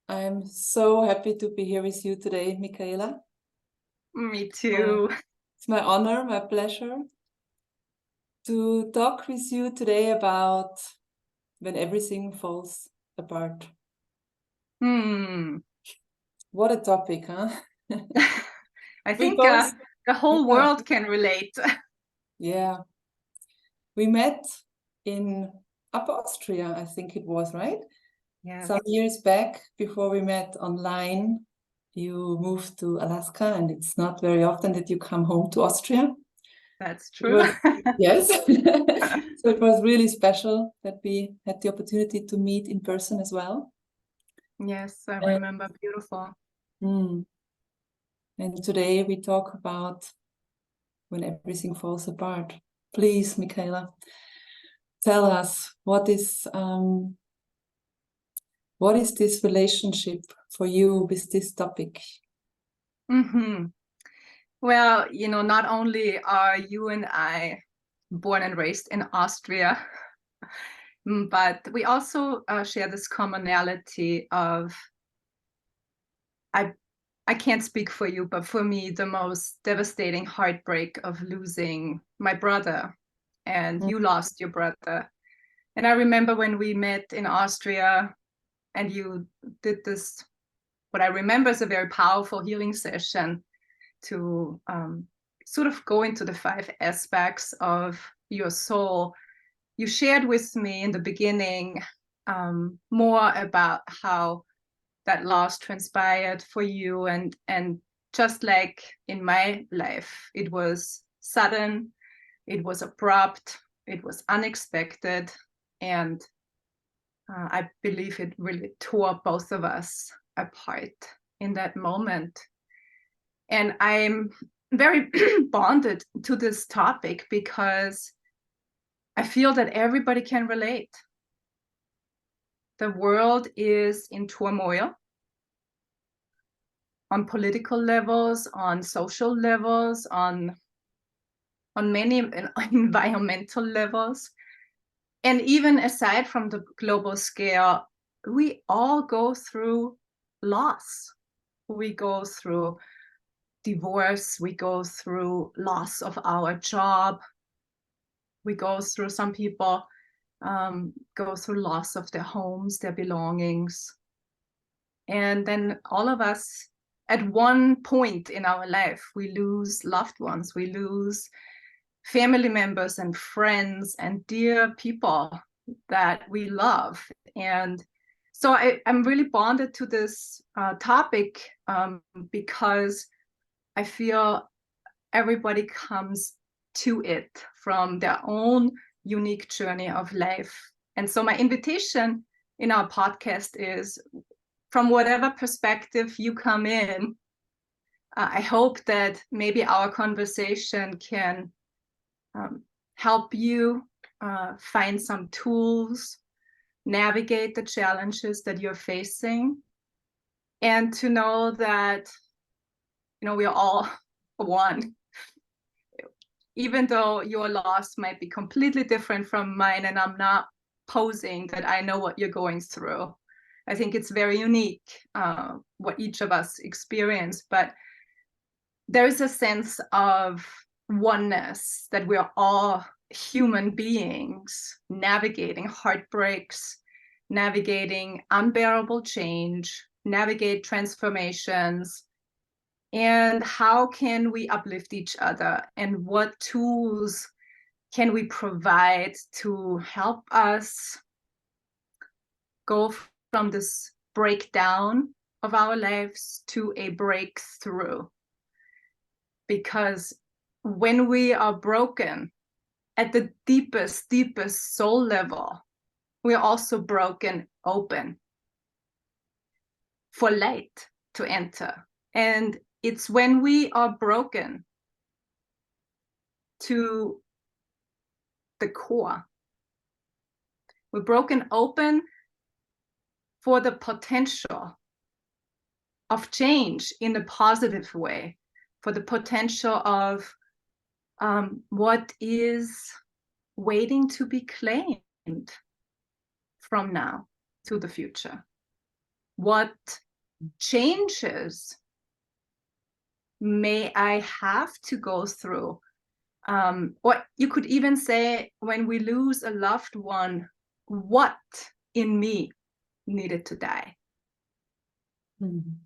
I'm so happy to be here with you today, Michaela. Me So too. it's my honor, my pleasure to talk with you today about when everything falls apart. Hmm. What a topic, huh? I We think both, the whole yeah, world can relate. yeah. We met in Upper Austria, I think it was, right? Yes, Some years back, before we met online, you moved to Alaska, and it's not very often that you come home to Austria. that's It true. was, yes. So it was really special that we had the opportunity to meet in person as well. Yes, I And, remember. Beautiful. mm, and today we talk about when everything falls apart. Please, Michaela, tell us what is this relationship for you with this topic? Hmm. Well, not only are you and I born and raised in Austria, but we also share this commonality of I I can't speak for you, but for me, the most devastating heartbreak of losing my brother, and Mm, you lost your brother. And I remember when we met in Austria and you did this, what I remember is a very powerful healing session to sort of go into the 5 aspects of your soul. You shared with me in the beginning more about how that loss transpired for you, and just like in my life, it was sudden, it was abrupt, it was unexpected, and I believe it really tore both of us apart in that moment. And I'm very bonded to this topic because I feel that everybody can relate. The world is in turmoil on political levels, on social levels, on many environmental levels. And even aside from the global scale, we all go through loss. We go through divorce, we go through loss of our job, we go through, some people go through loss of their homes, their belongings. And then all of us, at one point in our life, we lose loved ones, we lose family members and friends and dear people that we love. And so I'm really bonded to this topic because I feel everybody comes to it from their own unique journey of life. And so my invitation in our podcast is, from whatever perspective you come in, I hope that maybe our conversation can help you find some tools, navigate the challenges that you're facing, and to know that we are all one. Even though your loss might be completely different from mine, and I'm not posing that I know what you're going through. I think it's very unique what each of us experience, but there is a sense of oneness, that we're all human beings navigating heartbreaks, navigating unbearable change, navigate transformations. And how can we uplift each other? And what tools can we provide to help us go from this breakdown of our lives to a breakthrough? Because when we are broken at the deepest soul level, we're also broken open for light to enter. And it's when we are broken to the core, we're broken open for the potential of change in a positive way, for the potential of what is waiting to be claimed from now to the future. what changes may I have to go through? Or you could even say, when we lose a loved one, what in me needed to die? Mhm.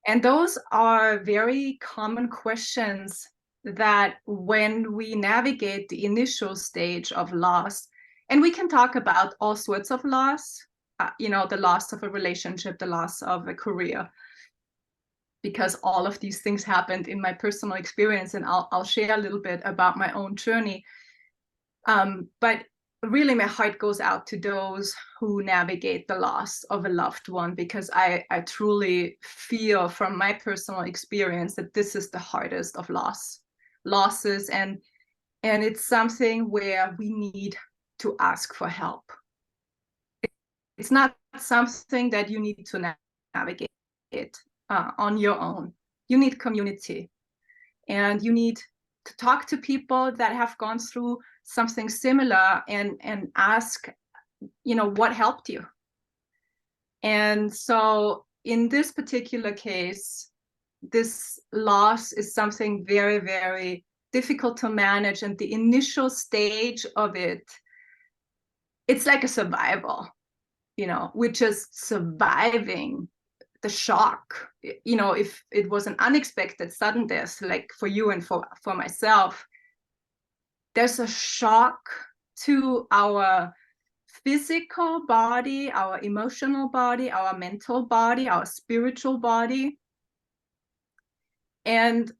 And those are very common questions that when we navigate the initial stage of loss, and we can talk about all sorts of loss, the loss of a relationship, the loss of a career, because all of these things happened in my personal experience, and I'll share a little bit about my own journey. But really, my heart goes out to those who navigate the loss of a loved one, because I truly feel from my personal experience that this is the hardest of losses, and it's something where we need to ask for help. It's not something that you need to navigate on your own. You need community, and you need to talk to people that have gone through something similar and ask, what helped you. And so in this particular case, this loss is something very, very difficult to manage. And the initial stage of it's like a survival, we're just surviving the shock. If it was an unexpected sudden death, like for you and for myself, there's a shock to our physical body, our emotional body, our mental body, our spiritual body. And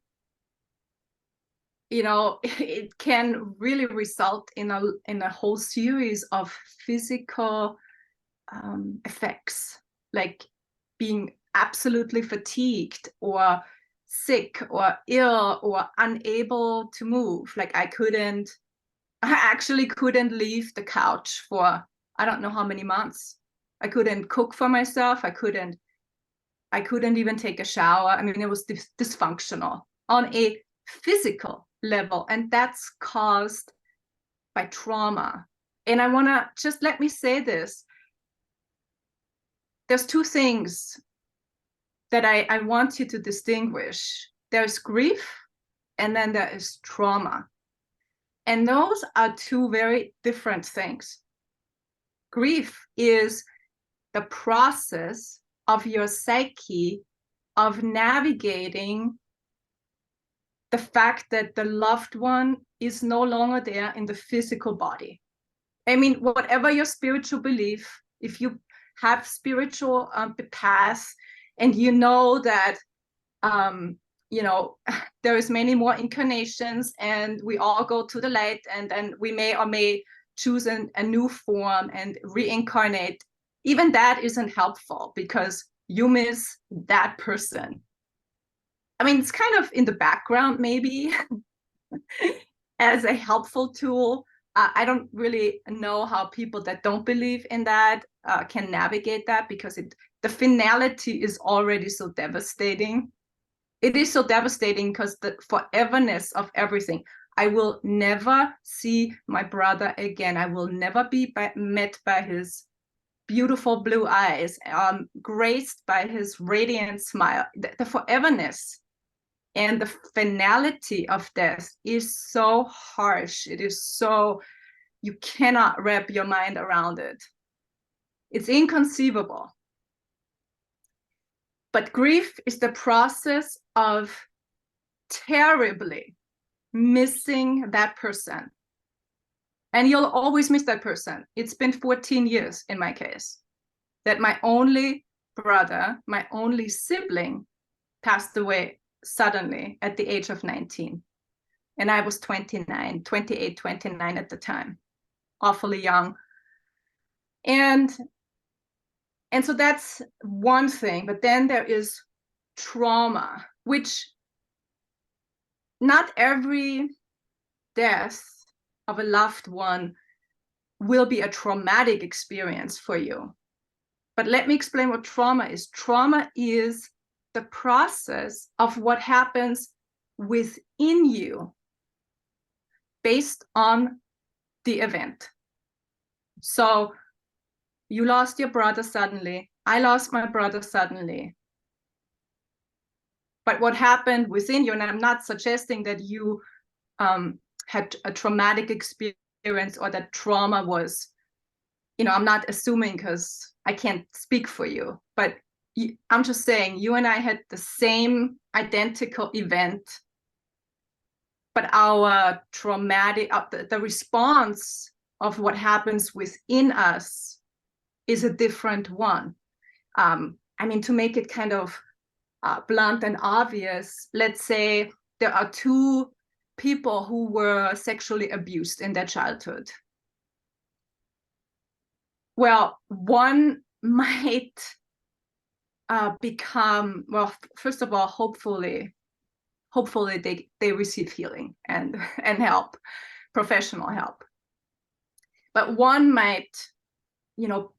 it can really result in a whole series of physical effects, like being absolutely fatigued or sick or ill or unable to move. Like I actually couldn't leave the couch for I don't know how many months. I couldn't cook for myself. I couldn't even take a shower. I mean, it was dysfunctional on a physical level, and that's caused by trauma. And I want to just let me say this. There's two things that I want you to distinguish. There's grief, and then there is trauma. And those are two very different things. Grief is the process of your psyche of navigating the fact that the loved one is no longer there in the physical body. I mean, whatever your spiritual belief, if you have spiritual paths, and you know that there is many more incarnations, and we all go to the light, and then we may or may choose a new form and reincarnate. Even that isn't helpful, because you miss that person. I mean, it's kind of in the background maybe as a helpful tool. I don't really know how people that don't believe in that can navigate that, because the finality is already so devastating. It is so devastating because the foreverness of everything. I will never see my brother again. I will never be met by his beautiful blue eyes, graced by his radiant smile. The foreverness and the finality of death is so harsh. It is so, you cannot wrap your mind around it. It's inconceivable. But grief is the process of terribly missing that person. And you'll always miss that person. It's been 14 years in my case that my only brother, my only sibling, passed away suddenly at the age of 19. And I was 28, 29 at the time, awfully young. And so that's one thing. But then there is trauma, which not every death of a loved one will be a traumatic experience for you. But let me explain what trauma is. Trauma is the process of what happens within you based on the event. So you lost your brother suddenly. I lost my brother suddenly. But what happened within you, and I'm not suggesting that you had a traumatic experience or that trauma was, I'm not assuming because I can't speak for you, but I'm just saying you and I had the same identical event, but our traumatic, the response of what happens within us is a different one. I mean, to make it kind of blunt and obvious, let's say there are two people who were sexually abused in their childhood. Well, one might become, well, first of all, hopefully they receive healing and help, professional help. But one might,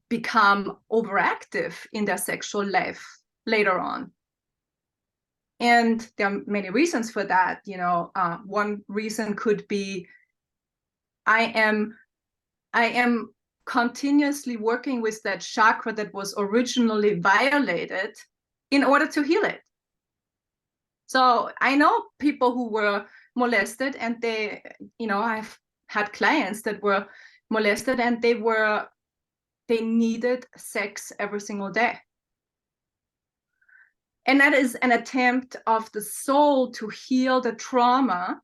become overactive in their sexual life later on. And there are many reasons for that. One reason could be I am continuously working with that chakra that was originally violated in order to heal it. So I know people who were molested, and they, I've had clients that were molested, and they needed sex every single day. And that is an attempt of the soul to heal the trauma.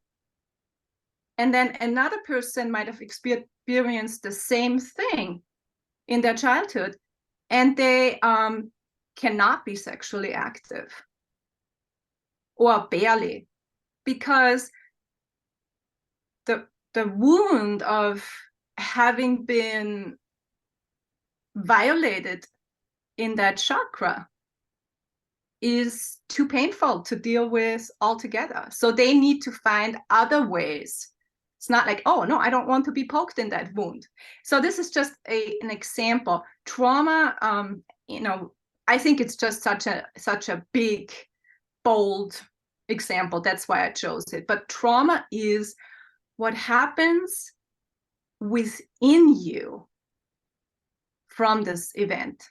And then another person might have experienced the same thing in their childhood, and they cannot be sexually active, or barely, because the wound of having been violated in that chakra is too painful to deal with altogether. So they need to find other ways. It's not like, oh, no, I don't want to be poked in that wound. So this is just an example. Trauma, I think it's just such a big, bold example. That's why I chose it. But trauma is what happens within you from this event.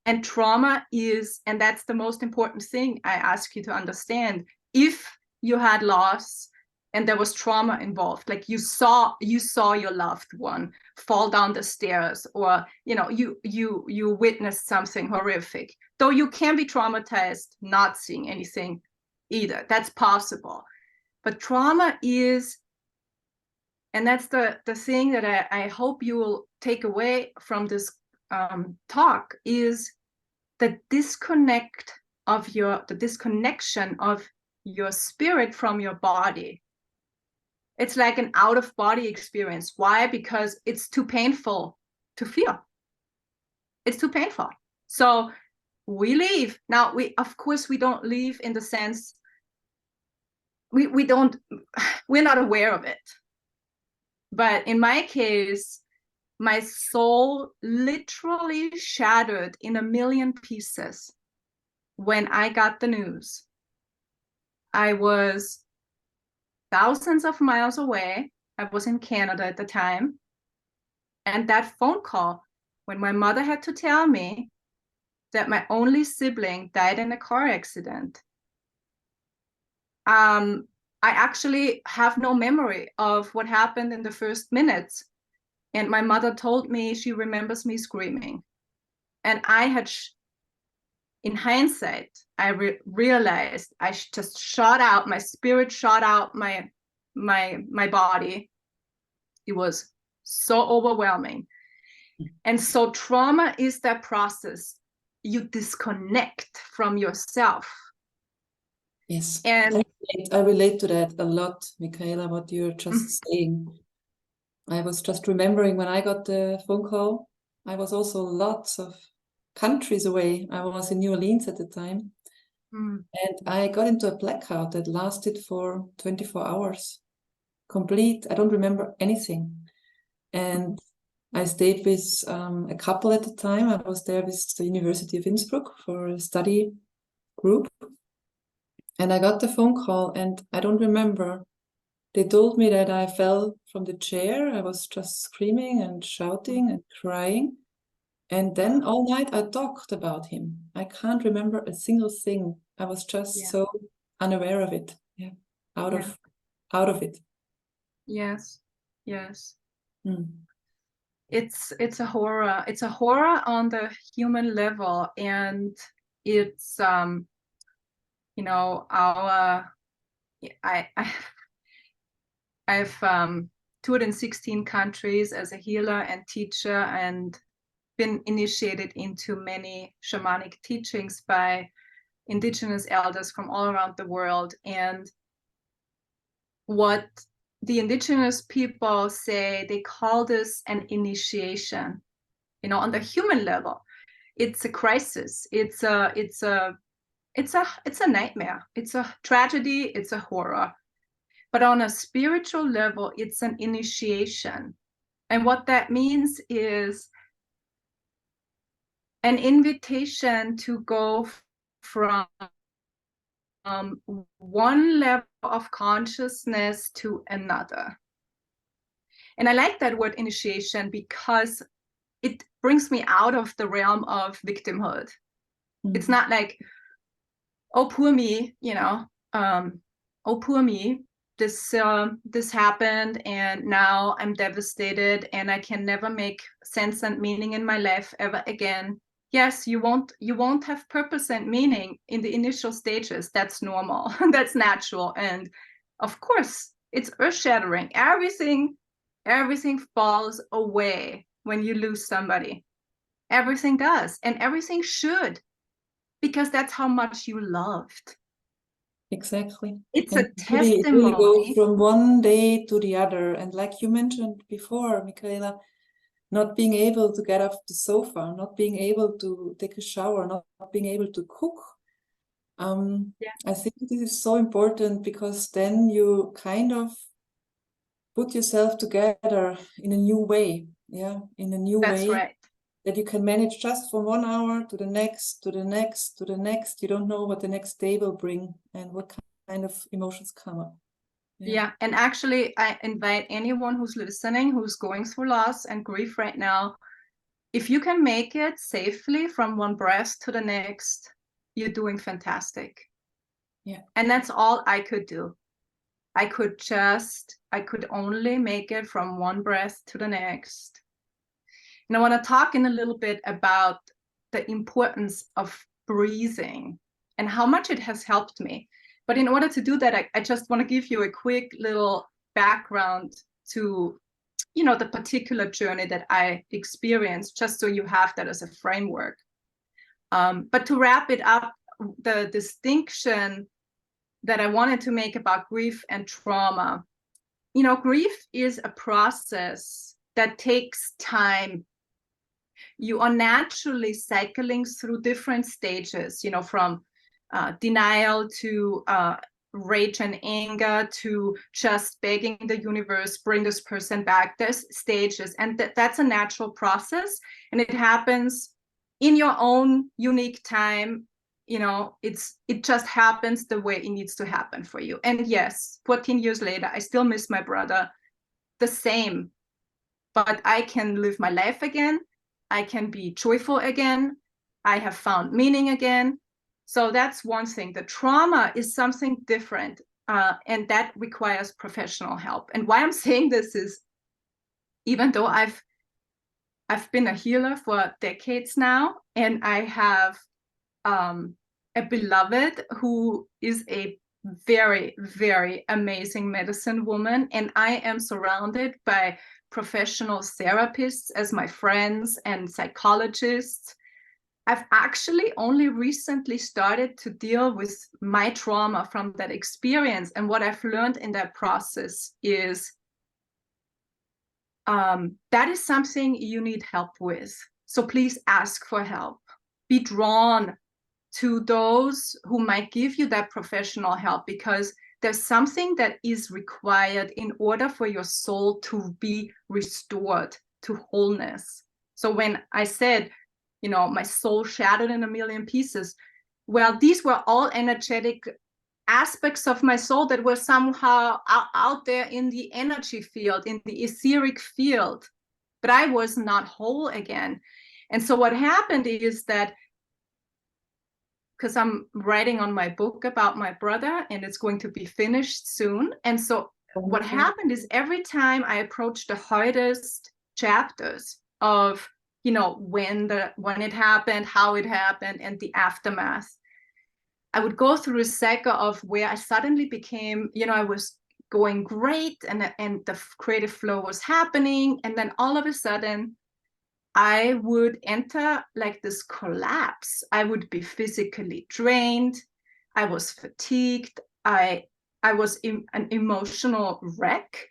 And trauma is, and that's the most important thing I ask you to understand. If you had loss and there was trauma involved, like you saw your loved one fall down the stairs, or you witnessed something horrific, though you can be traumatized not seeing anything either. That's possible. But trauma is, and that's the thing that I hope you will take away from this talk, is the disconnection of your spirit from your body. It's like an out-of-body experience. Why? Because it's too painful to feel. It's too painful. So we leave. Now, of course we don't leave in the sense we're not aware of it. But in my case, my soul literally shattered in a million pieces when I got the news. I was thousands of miles away. I was in Canada at the time. And that phone call, when my mother had to tell me that my only sibling died in a car accident, I actually have no memory of what happened in the first minutes. And my mother told me she remembers me screaming. And I had, in hindsight, I realized I just shot out, my spirit shot out my body. It was so overwhelming. And so trauma is that process. You disconnect from yourself. Yes, And I relate to that a lot, Michaela, what you're just saying. I was just remembering when I got the phone call, I was also lots of countries away. I was in New Orleans at the time. And I got into a blackout that lasted for 24 hours. Complete. I don't remember anything. And I stayed with a couple at the time. I was there with the University of Innsbruck for a study group. And I got the phone call, and I don't remember. They told me that I fell from the chair. I was just screaming and shouting and crying. And then all night I talked about him. I can't remember a single thing. I was just so unaware of it. Yeah. Out of it. Yes. Yes. Mm. It's a horror. It's a horror on the human level, and it's you know, our I've toured in 16 countries as a healer and teacher, and been initiated into many shamanic teachings by indigenous elders from all around the world. And what the indigenous people say, they call this an initiation. You know, on the human level, it's a crisis. It's a nightmare. It's a tragedy. It's a horror. But on a spiritual level, it's an initiation. And what that means is an invitation to go from one level of consciousness to another. And I like that word initiation because it brings me out of the realm of victimhood. It's not like, oh, poor me, you know, oh, poor me, this happened and now I'm devastated and I can never make sense and meaning in my life ever again. Yes, you won't have purpose and meaning in the initial stages. That's normal. That's natural. And of course, it's earth-shattering. Everything falls away when you lose somebody. Everything does, and everything should, because that's how much you loved. Exactly. It's And a it really goes testimony. from one day to the other. And like you mentioned before, Michaela, not being able to get off the sofa, not being able to take a shower, not being able to cook. I think this is so important, because then you kind of put yourself together in a new way. Yeah, in a new That's way. right. That you can manage just from 1 hour to the next, to the next, to the next. You don't know what the next day will bring and what kind of emotions come up. Yeah. And actually, I invite anyone who's listening, who's going through loss and grief right now, if you can make it safely from one breath to the next, you're doing fantastic. Yeah. And that's all I could do. I could only make it from one breath to the next. And I want to talk in a little bit about the importance of breathing and how much it has helped me. But in order to do that, I just want to give you a quick little background to, you know, the particular journey that I experienced, just so you have that as a framework. But to wrap it up, the distinction that I wanted to make about grief and trauma, you know, grief is a process that takes time. You are naturally cycling through different stages, you know, from denial to rage and anger to just begging the universe, bring this person back. There's stages, and that's a natural process, and it happens in your own unique time. You know, it just happens the way it needs to happen for you. And yes, 14 years later, I still miss my brother the same, but I can live my life again. I can be joyful again. I have found meaning again. So that's one thing. The trauma is something different, and that requires professional help. And why I'm saying this is, even though I've been a healer for decades now, and I have a beloved who is a very, very amazing medicine woman, and I am surrounded by professional therapists as my friends and psychologists. I've actually only recently started to deal with my trauma from that experience. And what I've learned in that process is that is something you need help with. So please ask for help. Be drawn to those who might give you that professional help, because there's something that is required in order for your soul to be restored to wholeness. So when I said, you know, my soul shattered in a million pieces, well, these were all energetic aspects of my soul that were somehow out there in the energy field, in the etheric field, but I was not whole again. And so what happened is that, because I'm writing on my book about my brother and it's going to be finished soon. And so what happened is every time I approached the hardest chapters of, you know, when it happened, how it happened, and the aftermath, I would go through a cycle of where I suddenly became, you know, I was going great and the creative flow was happening. And then all of a sudden, I would enter like this collapse. I would be physically drained. I was fatigued. I was an emotional wreck.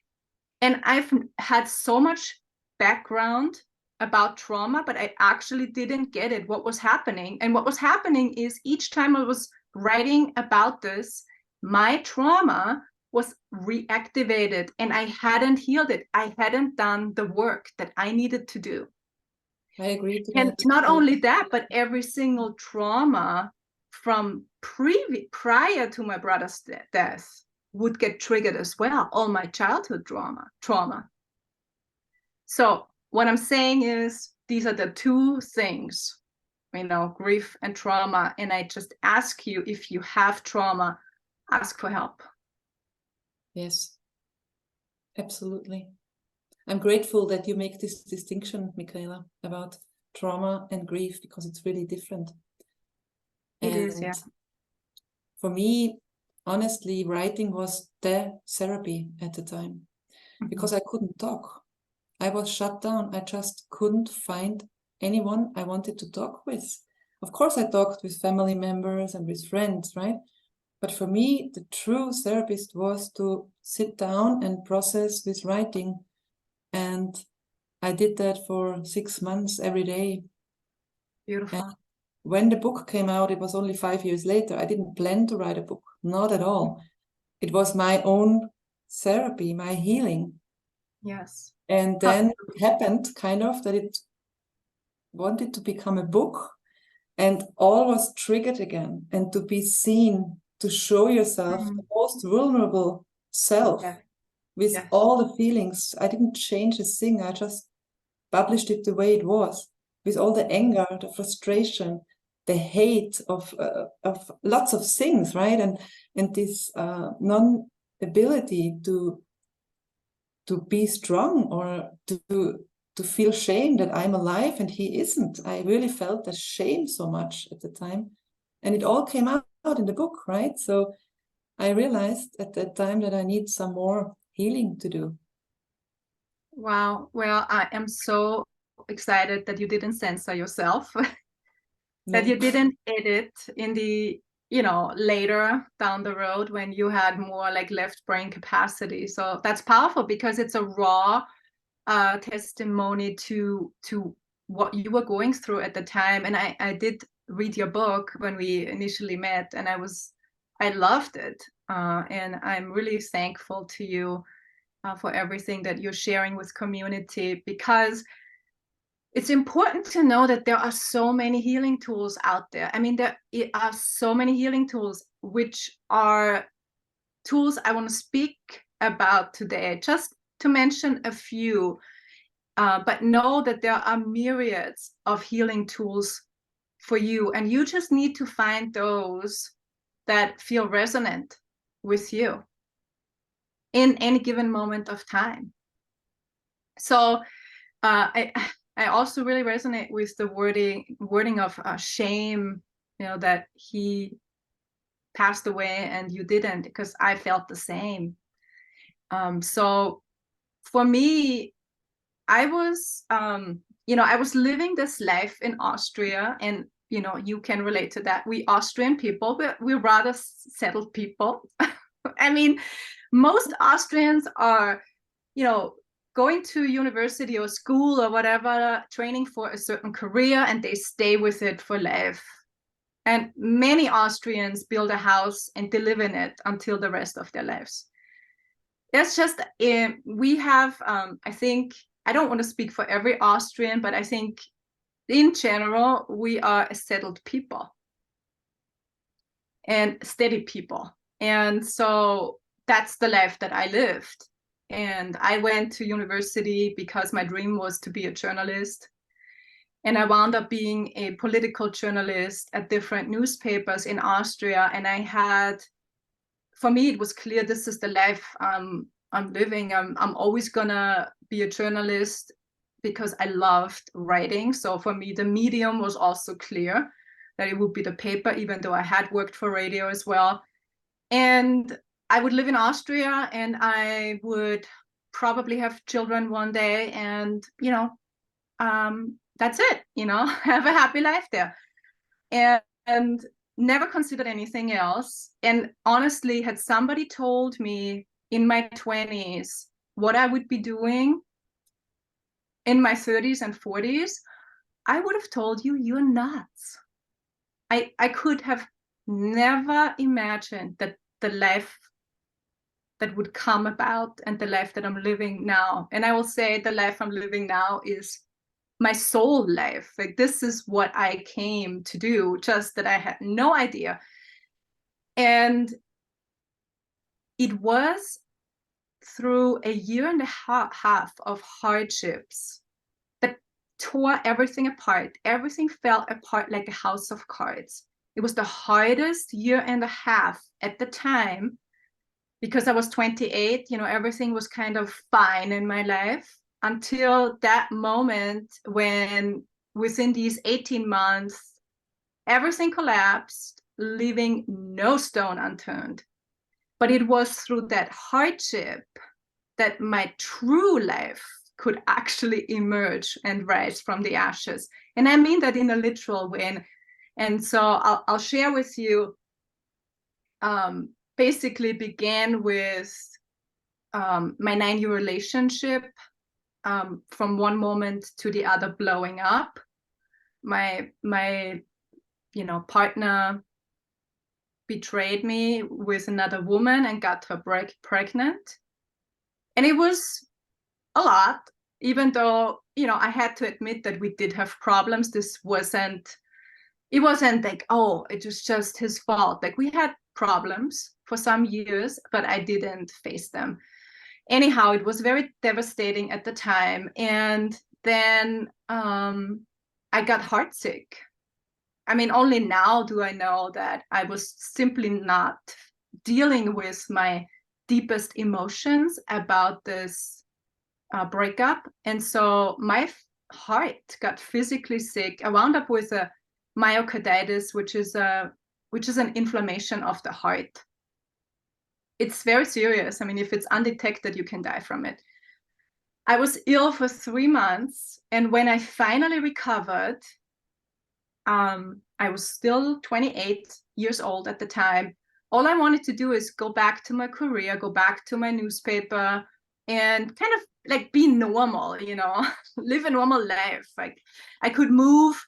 And I've had so much background about trauma, but I actually didn't get it, what was happening. And what was happening is each time I was writing about this, my trauma was reactivated and I hadn't healed it. I hadn't done the work that I needed to do. I agree to And that. not only that, but every single trauma from prior to my brother's death would get triggered as well. All my childhood trauma. So what I'm saying is these are the two things, you know, grief and trauma. And I just ask you, if you have trauma, ask for help. Yes, absolutely. I'm grateful that you make this distinction, Michaela, about trauma and grief, because it's really different. It is, yeah. For me, honestly, writing was the therapy at the time, because I couldn't talk. I was shut down. I just couldn't find anyone I wanted to talk with. Of course, I talked with family members and with friends, right? But for me, the true therapist was to sit down and process with writing. And I did that for 6 months every day. Beautiful. And when the book came out, it was only 5 years later. I didn't plan to write a book, not at all. It was my own therapy, my healing. Yes. And then it happened kind of that it wanted to become a book, and all was triggered again. And to be seen, to show yourself the most vulnerable self with all the feelings. I didn't change a thing. I just published it the way it was, with all the anger, the frustration, the hate of lots of things, right? And this non-ability to be strong, or to feel shame that I'm alive and he isn't. I really felt the shame so much at the time, and it all came out in the book, right? So I realized at that time that I need some more healing to do. Wow. Well, I am so excited that you didn't censor yourself, that you didn't edit in the, you know, later down the road when you had more like left brain capacity. So that's powerful, because it's a raw testimony to what you were going through at the time. And I did read your book when we initially met, and I loved it. And I'm really thankful to you for everything that you're sharing with community, because it's important to know that there are so many healing tools out there. I mean, there are so many healing tools, which are tools I want to speak about today, just to mention a few. But know that there are myriads of healing tools for you, and you just need to find those that feel resonant with you in any given moment of time. So I also really resonate with the wording of shame, you know, that he passed away and you didn't, because I felt the same. So for me, I was, you know, I was living this life in Austria, and, you know, you can relate to that. We Austrian people, we're rather settled people. I mean, most Austrians are, you know, going to university or school or whatever, training for a certain career, and they stay with it for life. And many Austrians build a house and they live in it until the rest of their lives. That's just, we have, I think, I don't want to speak for every Austrian, but I think in general, we are a settled people and steady people. And so that's the life that I lived. And I went to university because my dream was to be a journalist. And I wound up being a political journalist at different newspapers in Austria. And I had, for me, it was clear this is the life I'm living. I'm always gonna be a journalist because I loved writing. So for me, the medium was also clear that it would be the paper, even though I had worked for radio as well. And I would live in Austria, and I would probably have children one day, and that's it, have a happy life there. And never considered anything else. And honestly, had somebody told me in my 20s what I would be doing in my 30s and 40s, I would have told you, you're nuts. I could have never imagined that the life that would come about and the life that I'm living now. And I will say the life I'm living now is my soul life. Like, this is what I came to do, just that I had no idea. And it was through a year and a half of hardships that tore everything apart. Everything fell apart like a house of cards. It was the hardest year and a half at the time, because I was 28, everything was kind of fine in my life until that moment when, within these 18 months, everything collapsed, leaving no stone unturned. But it was through that hardship that my true life could actually emerge and rise from the ashes. And I mean that in a literal way. And so I'll share with you, basically began with my 9-year relationship, from one moment to the other blowing up. My partner betrayed me with another woman and got her pregnant. And it was a lot, even though, I had to admit that we did have problems. It wasn't like, oh, it was just his fault. Like, we had problems for some years, but I didn't face them. Anyhow, it was very devastating at the time. And then I got heartsick. I mean, only now do I know that I was simply not dealing with my deepest emotions about this breakup. And so my heart got physically sick. I wound up with a myocarditis, which is an inflammation of the heart. It's very serious. I mean, if it's undetected, you can die from it. I was ill for 3 months, and when I finally recovered, I was still 28 years old at the time. All I wanted to do is go back to my career, go back to my newspaper, and kind of like be normal, live a normal life. Like, I could move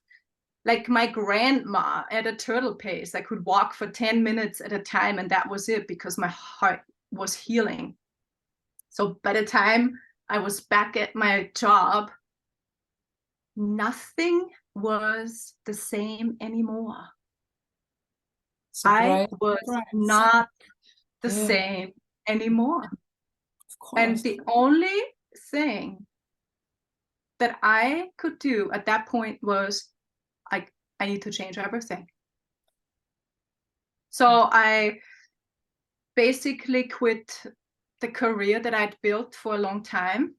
like my grandma at a turtle pace. I could walk for 10 minutes at a time, and that was it, because my heart was healing. So by the time I was back at my job, nothing was the same anymore. Surprise, I was surprise. not the same anymore. Of course. And the only thing that I could do at that point was, I need to change everything. So I basically quit the career that I'd built for a long time.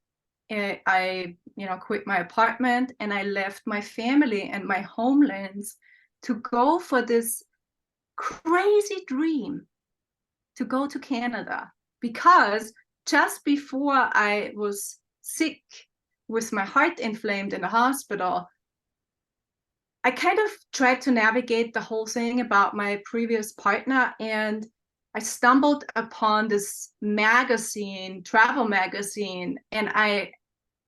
I quit my apartment, and I left my family and my homelands to go for this crazy dream to go to Canada. Because just before I was sick with my heart inflamed in the hospital, I kind of tried to navigate the whole thing about my previous partner, and I stumbled upon this magazine, travel magazine, and I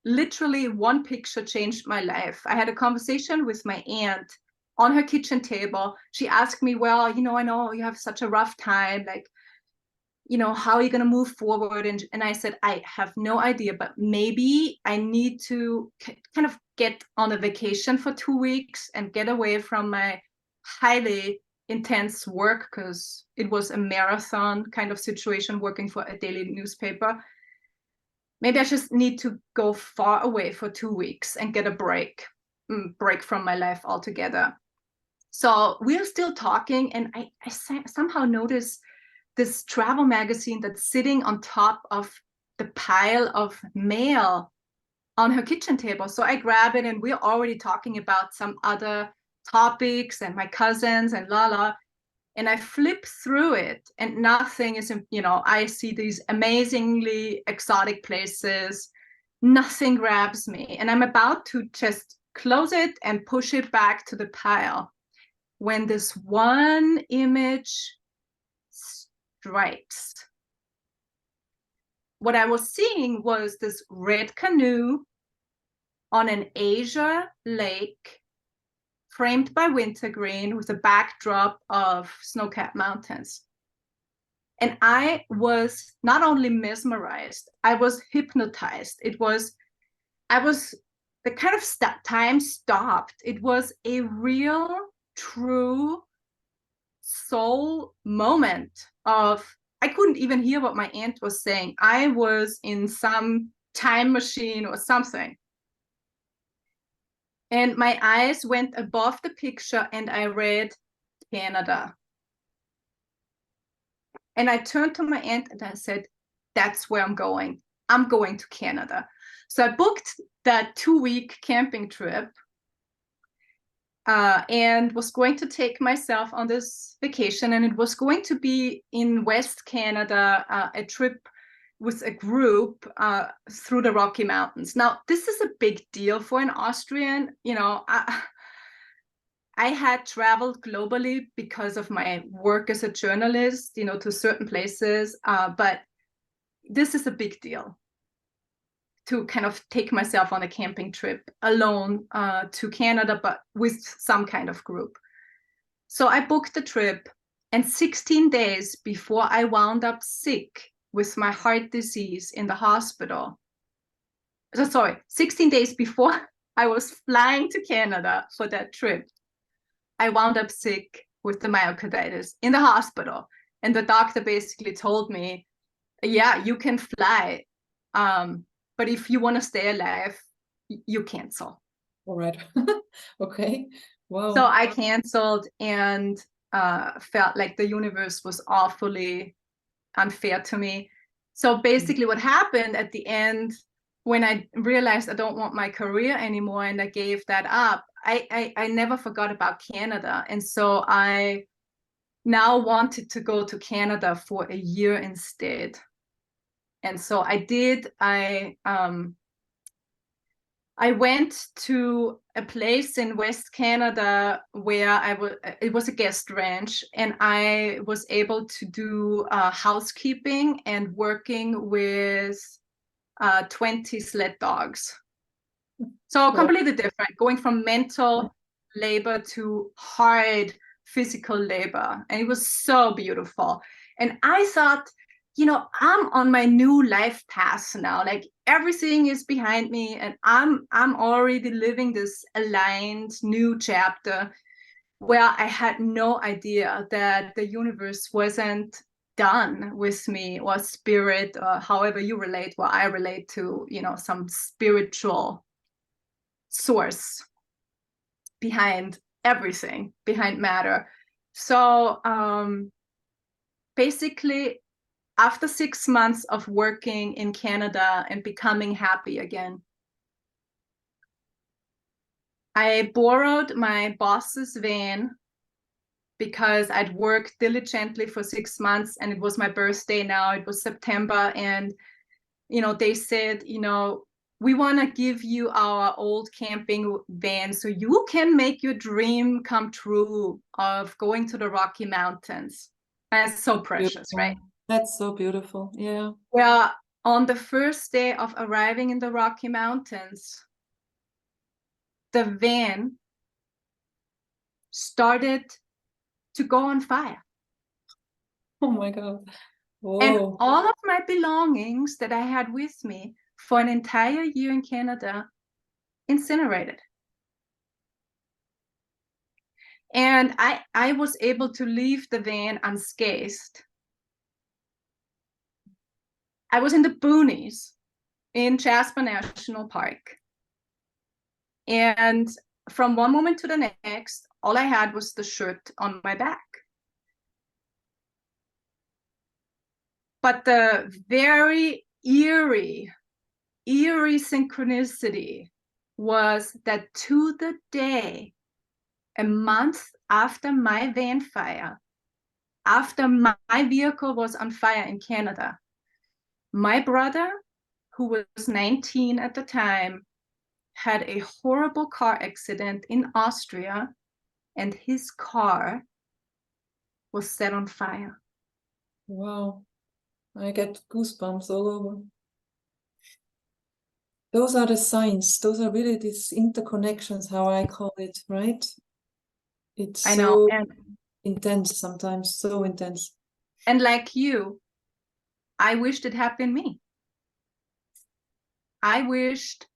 literally, one picture changed my life. I had a conversation with my aunt on her kitchen table. She asked me, well, I know you have such a rough time, like, how are you going to move forward? And I said, I have no idea, but maybe I need to kind of get on a vacation for 2 weeks and get away from my highly intense work, because it was a marathon kind of situation working for a daily newspaper. Maybe I just need to go far away for 2 weeks and get a break. break from my life altogether. So we're still talking, and I somehow notice this travel magazine that's sitting on top of the pile of mail on her kitchen table. So I grab it, and we're already talking about some other topics and my cousins and la. And I flip through it, and nothing is, I see these amazingly exotic places. Nothing grabs me. And I'm about to just close it and push it back to the pile when this one image strikes. What I was seeing was this red canoe on an Asia lake, framed by wintergreen with a backdrop of snow-capped mountains. And I was not only mesmerized, I was hypnotized. The kind of time stopped. It was a real, true soul moment of, I couldn't even hear what my aunt was saying. I was in some time machine or something. And my eyes went above the picture, and I read Canada. And I turned to my aunt and I said, that's where I'm going. I'm going to Canada. So I booked that 2-week camping trip and was going to take myself on this vacation. And it was going to be in West Canada, a trip with a group through the Rocky Mountains. Now, this is a big deal for an Austrian. I had traveled globally because of my work as a journalist, to certain places, but this is a big deal to kind of take myself on a camping trip alone to Canada, but with some kind of group. So I booked the trip, and 16 days before I wound up sick with my heart disease in the hospital. 16 days before I was flying to Canada for that trip, I wound up sick with the myocarditis in the hospital. And the doctor basically told me, yeah, you can fly. But if you want to stay alive, you cancel. All right. Okay. Wow. So I canceled and felt like the universe was awfully unfair to me. So basically what happened at the end, when I realized I don't want my career anymore and I gave that up, I never forgot about Canada. And so I now wanted to go to Canada for a year instead. And so I did. I went to a place in West Canada where it was a guest ranch, and I was able to do housekeeping and working with 20 sled dogs. So completely different, going from mental labor to hard physical labor. And it was so beautiful. And I thought, I'm on my new life path now. Like everything is behind me, and I'm already living this aligned new chapter where I had no idea that the universe wasn't done with me, or spirit, or however you relate, what I relate to, some spiritual source behind everything, behind matter. So basically, after 6 months of working in Canada and becoming happy again, I borrowed my boss's van because I'd worked diligently for 6 months, and it was my birthday now. It was September, and they said, we want to give you our old camping van so you can make your dream come true of going to the Rocky Mountains. That's so precious, right? That's so beautiful. Yeah. Well, on the first day of arriving in the Rocky Mountains, the van started to go on fire. Oh my God. Whoa. And all of my belongings that I had with me for an entire year in Canada incinerated. And I was able to leave the van unscathed. I was in the boonies in Jasper National Park. And from one moment to the next, all I had was the shirt on my back. But the very eerie synchronicity was that to the day, a month after my van fire, after my vehicle was on fire in Canada, my brother, who was 19 at the time, had a horrible car accident in Austria, and his car was set on fire. Wow. I get goosebumps all over. Those are the signs. Those are really these interconnections, how I call it, right? It's I know, so and intense sometimes, so intense. and like you, I wished it had been me. I wished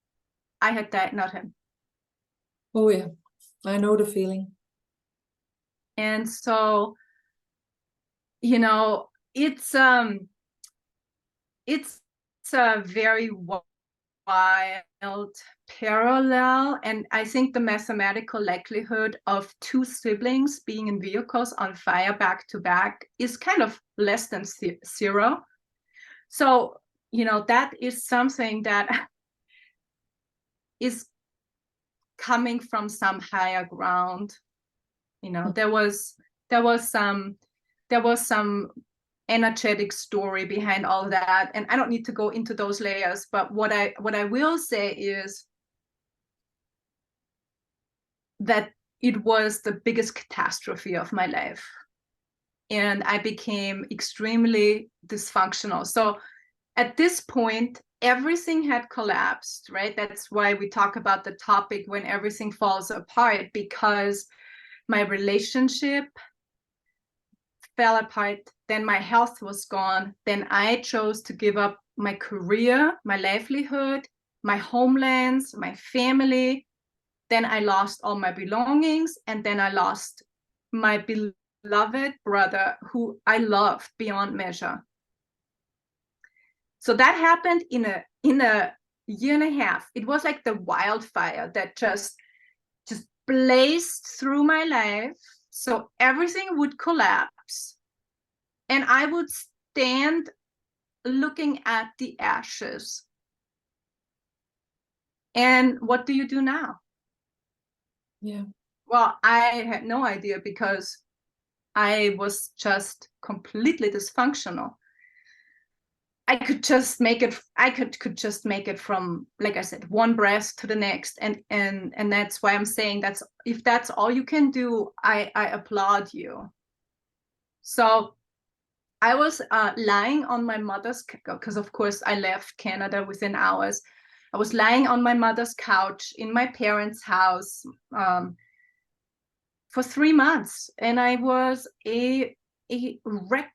I had died, not him. Oh yeah, I know the feeling. And so, you know, it's a very wild parallel, and I think the mathematical likelihood of two siblings being in vehicles on fire back to back is kind of less than zero. So, you know, that is something that is coming from some higher ground. You know, there was some energetic story behind all that, and I don't need to go into those layers, but what I will say is that it was the biggest catastrophe of my life, and I became extremely dysfunctional. So at this point, everything had collapsed, right? That's why we talk about the topic when everything falls apart, because my relationship fell apart, then my health was gone, then I chose to give up my career, my livelihood, my homelands, my family. Then I lost all my belongings, and then I lost my beloved brother, who I loved beyond measure. So that happened in a year and a half. It was like the wildfire that just blazed through my life. So everything would collapse, and I would stand looking at the ashes. And what do you do now? Yeah. Well, I had no idea, because I was just completely dysfunctional. I could just make it. I could just make it from, like I said, one breath to the next, and that's why I'm saying that's, if that's all you can do, I applaud you. So I was lying on my mother's, because of course I left Canada within hours. I was lying on my mother's couch in my parents' house for 3 months, and I was a wreck.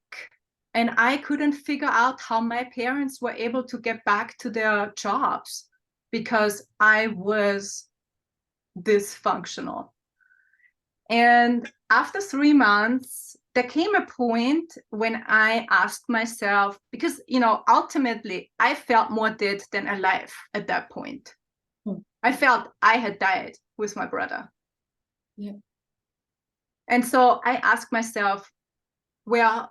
And I couldn't figure out how my parents were able to get back to their jobs, because I was dysfunctional. And after 3 months, there came a point when I asked myself, because, you know, ultimately I felt more dead than alive at that point. I felt I had died with my brother. Yeah. And so I asked myself, well,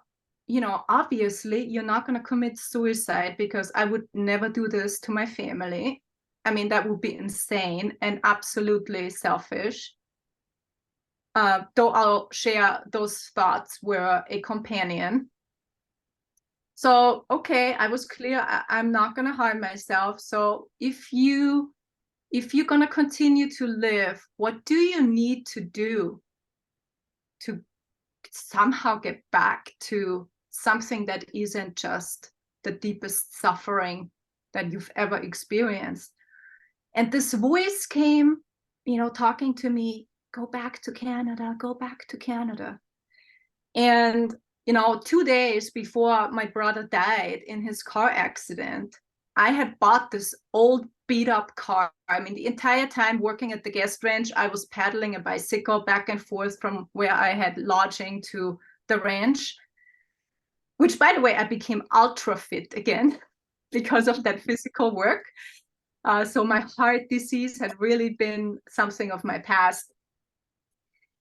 you know, obviously you're not going to commit suicide, because I would never do this to my family. I mean, that would be insane and absolutely selfish. Though I'll share those thoughts with a companion. So, okay, I was clear, I'm not going to harm myself. So if you're going to continue to live, what do you need to do to somehow get back to something that isn't just the deepest suffering that you've ever experienced? And this voice came, you know, talking to me, go back to Canada, go back to Canada. And, you know, 2 days before my brother died in his car accident, I had bought this old beat up car. I mean, the entire time working at the guest ranch, I was pedaling a bicycle back and forth from where I had lodging to the ranch, which, by the way, I became ultra fit again because of that physical work. So my heart disease had really been something of my past.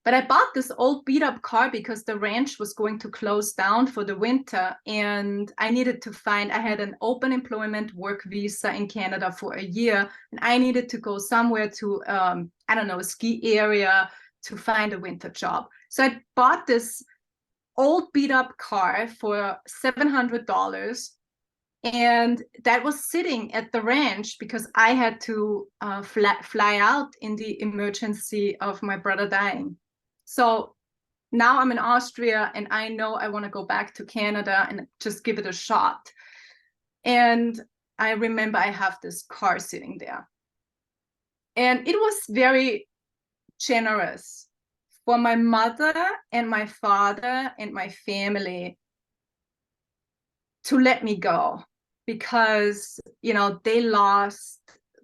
But I bought this old beat up car because the ranch was going to close down for the winter. And I needed to I had an open employment work visa in Canada for a year. And I needed to go somewhere to, I don't know, a ski area to find a winter job. So I bought this old beat up car for $700. And that was sitting at the ranch because I had to fly out in the emergency of my brother dying. So now I'm in Austria and I know I want to go back to Canada and just give it a shot. And I remember I have this car sitting there. And it was very generous for my mother and my father and my family to let me go because, you know, they lost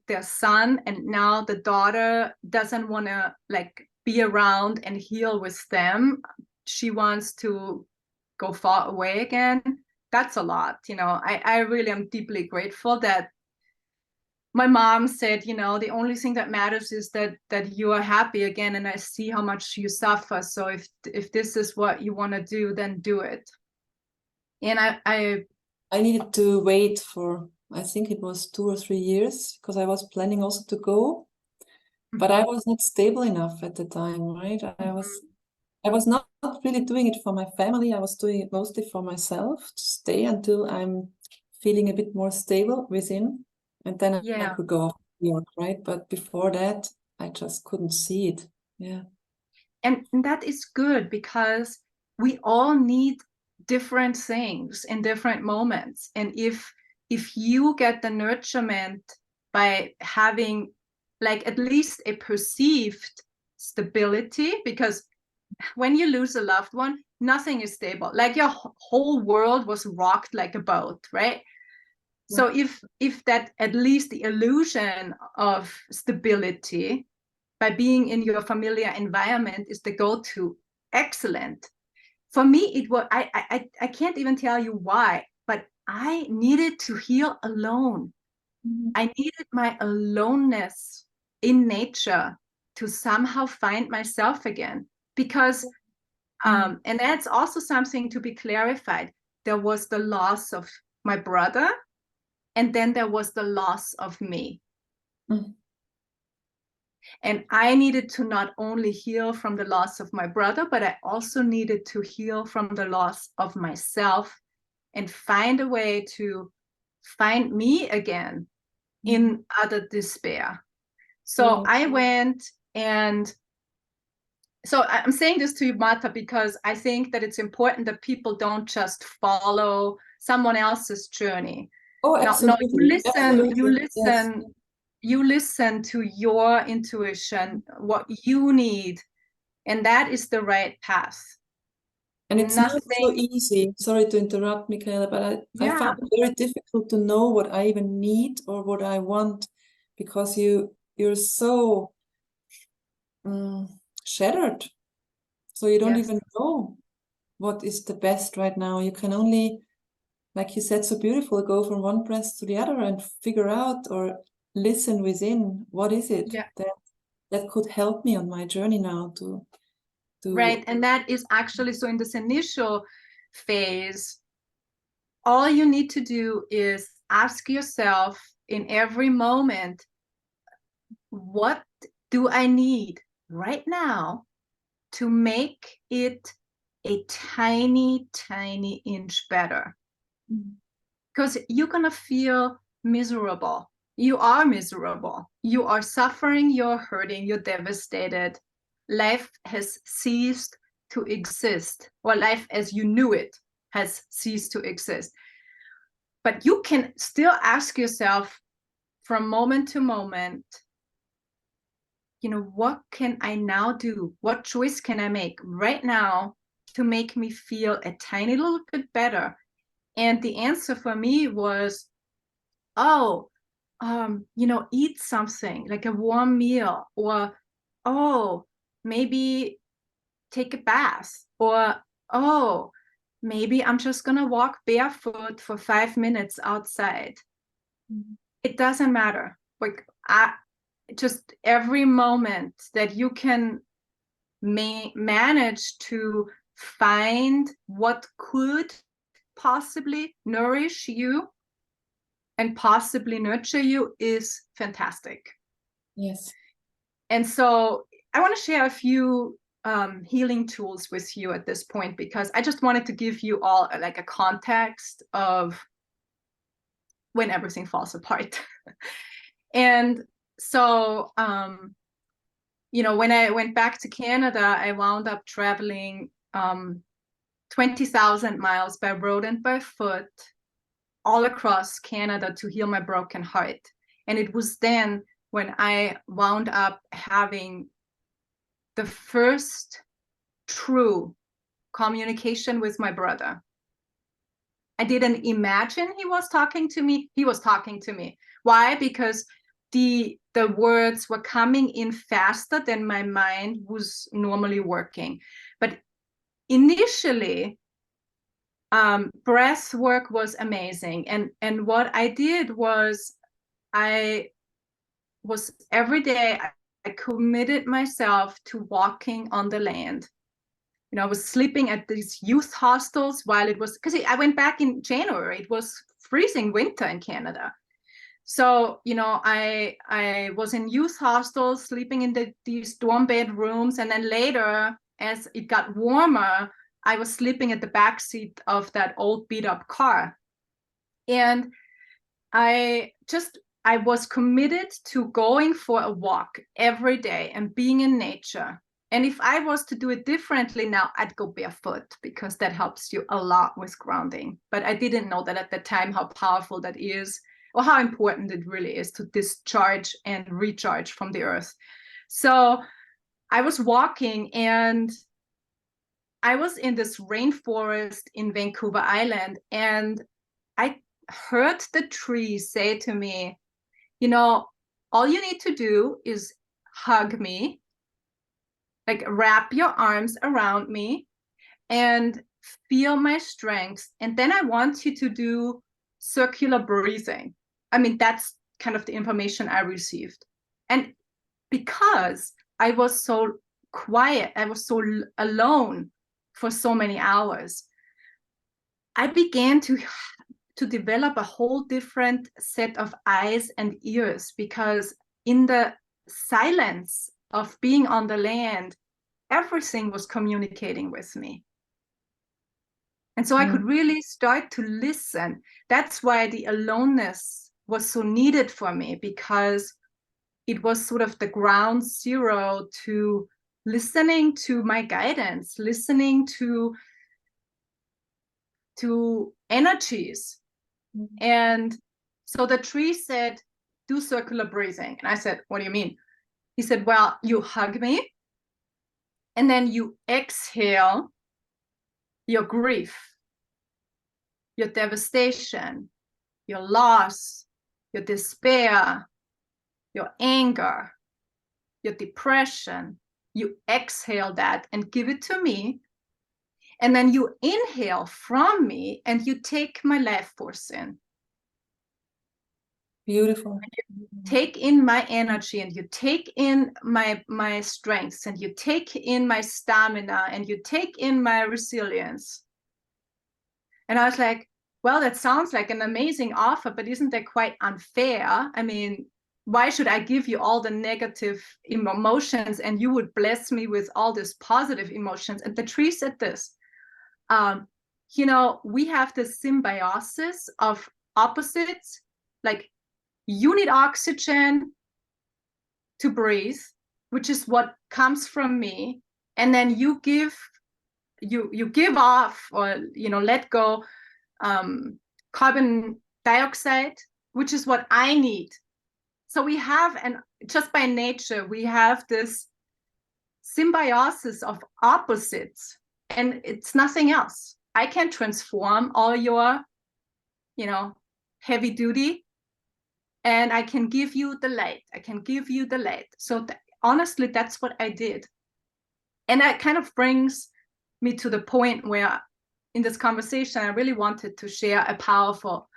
their son and now the daughter doesn't want to like be around and heal with them. She wants to go far away again. That's a lot, you know. I really am deeply grateful that my mom said, you know, the only thing that matters is that you are happy again, and I see how much you suffer. So if this is what you want to do, then do it. And I needed to wait for, I think it was 2 or 3 years, because I was planning also to go, but I was not stable enough at the time, right? I was not really doing it for my family. I was doing it mostly for myself to stay until I'm feeling a bit more stable within, and then I yeah. could go off to New York, right? But before that, I just couldn't see it. Yeah. And that is good because we all need different things in different moments. And if you get the nurturement by having like at least a perceived stability, because when you lose a loved one, nothing is stable. Like your whole world was rocked like a boat, right? So if that at least the illusion of stability by being in your familiar environment is the go-to, excellent. For me, it was I can't even tell you why, but I needed to heal alone. I needed my aloneness in nature to somehow find myself again. Because and that's also something to be clarified. There was the loss of my brother, and then there was the loss of me. And I needed to not only heal from the loss of my brother, but I also needed to heal from the loss of myself and find a way to find me again in utter despair. So I went, and so I'm saying this to you, Marta, because I think that it's important that people don't just follow someone else's journey. Oh, No, you absolutely. listen, Absolutely. Yes. you listen to your intuition, what you need, and that is the right path. And it's not so Nothing. easy. Sorry to interrupt, Michaela, but I Yeah. found it very difficult to know what I even need or what I want, because you're so shattered. So you don't Yes. even know what is the best right now. You can only, like you said, so beautiful, go from one breath to the other and figure out or listen within what is it Yeah. that could help me on my journey now to Right. And that is actually, so in this initial phase, all you need to do is ask yourself in every moment, what do I need right now to make it a tiny, tiny inch better? Because you're going to feel miserable. You are miserable. You are suffering, you're hurting, you're devastated. Life has ceased to exist, or life as you knew it has ceased to exist. But you can still ask yourself from moment to moment, you know, what can I now do? What choice can I make right now to make me feel a tiny little bit better? And the answer for me was, oh, you know, eat something like a warm meal, or, oh, maybe take a bath, or, oh, maybe I'm just going to walk barefoot for 5 minutes outside. It doesn't matter. like just every moment that you can manage to find what could possibly nourish you and possibly nurture you is fantastic. Yes. And so I want to share a few healing tools with you at this point, because I just wanted to give you all like a context of when everything falls apart. And so, you know, when I went back to Canada, I wound up traveling 20,000 miles by road and by foot all across Canada to heal my broken heart. And it was then when I wound up having the first true communication with my brother. I didn't imagine he was talking to me. He was talking to me. Why? Because the words were coming in faster than my mind was normally working. But initially, breath work was amazing. And what I did was I was every day, I committed myself to walking on the land. You know, I was sleeping at these youth hostels while it was, because I went back in January, it was freezing winter in Canada. So, you know, I was in youth hostels, sleeping in these dorm bedrooms. And then later, as it got warmer, I was sleeping at the back seat of that old beat up car. And I was committed to going for a walk every day and being in nature. And if I was to do it differently now, I'd go barefoot, because that helps you a lot with grounding. But I didn't know that at the time, how powerful that is, or how important it really is to discharge and recharge from the earth. So I was walking, and I was in this rainforest in Vancouver Island, and I heard the trees say to me, you know, all you need to do is hug me, like wrap your arms around me and feel my strength. And then I want you to do circular breathing. I mean, that's kind of the information I received. And because I was so quiet, I was so alone for so many hours, I began to develop a whole different set of eyes and ears, because in the silence of being on the land, everything was communicating with me. And so I could really start to listen. That's why the aloneness was so needed for me, because it was sort of the ground zero to listening to my guidance, listening to energies. And so the tree said, do circular breathing. And I said, what do you mean? He said, well, you hug me, and then you exhale your grief, your devastation, your loss, your despair, your anger, your depression. You exhale that and give it to me. And then you inhale from me and you take my life force in. Beautiful. Take in my energy, and you take in my strengths, and you take in my stamina, and you take in my resilience. And I was like, well, that sounds like an amazing offer, but isn't that quite unfair? I mean, why should I give you all the negative emotions and you would bless me with all these positive emotions? And the tree said this, you know, we have this symbiosis of opposites. Like, you need oxygen to breathe, which is what comes from me. And then you give off, or, you know, let go carbon dioxide, which is what I need. So we have, and just by nature, we have this symbiosis of opposites, and it's nothing else. I can transform all your, you know, heavy duty, and I can give you the light. I can give you the light. So honestly, that's what I did. And that kind of brings me to the point where in this conversation, I really wanted to share a powerful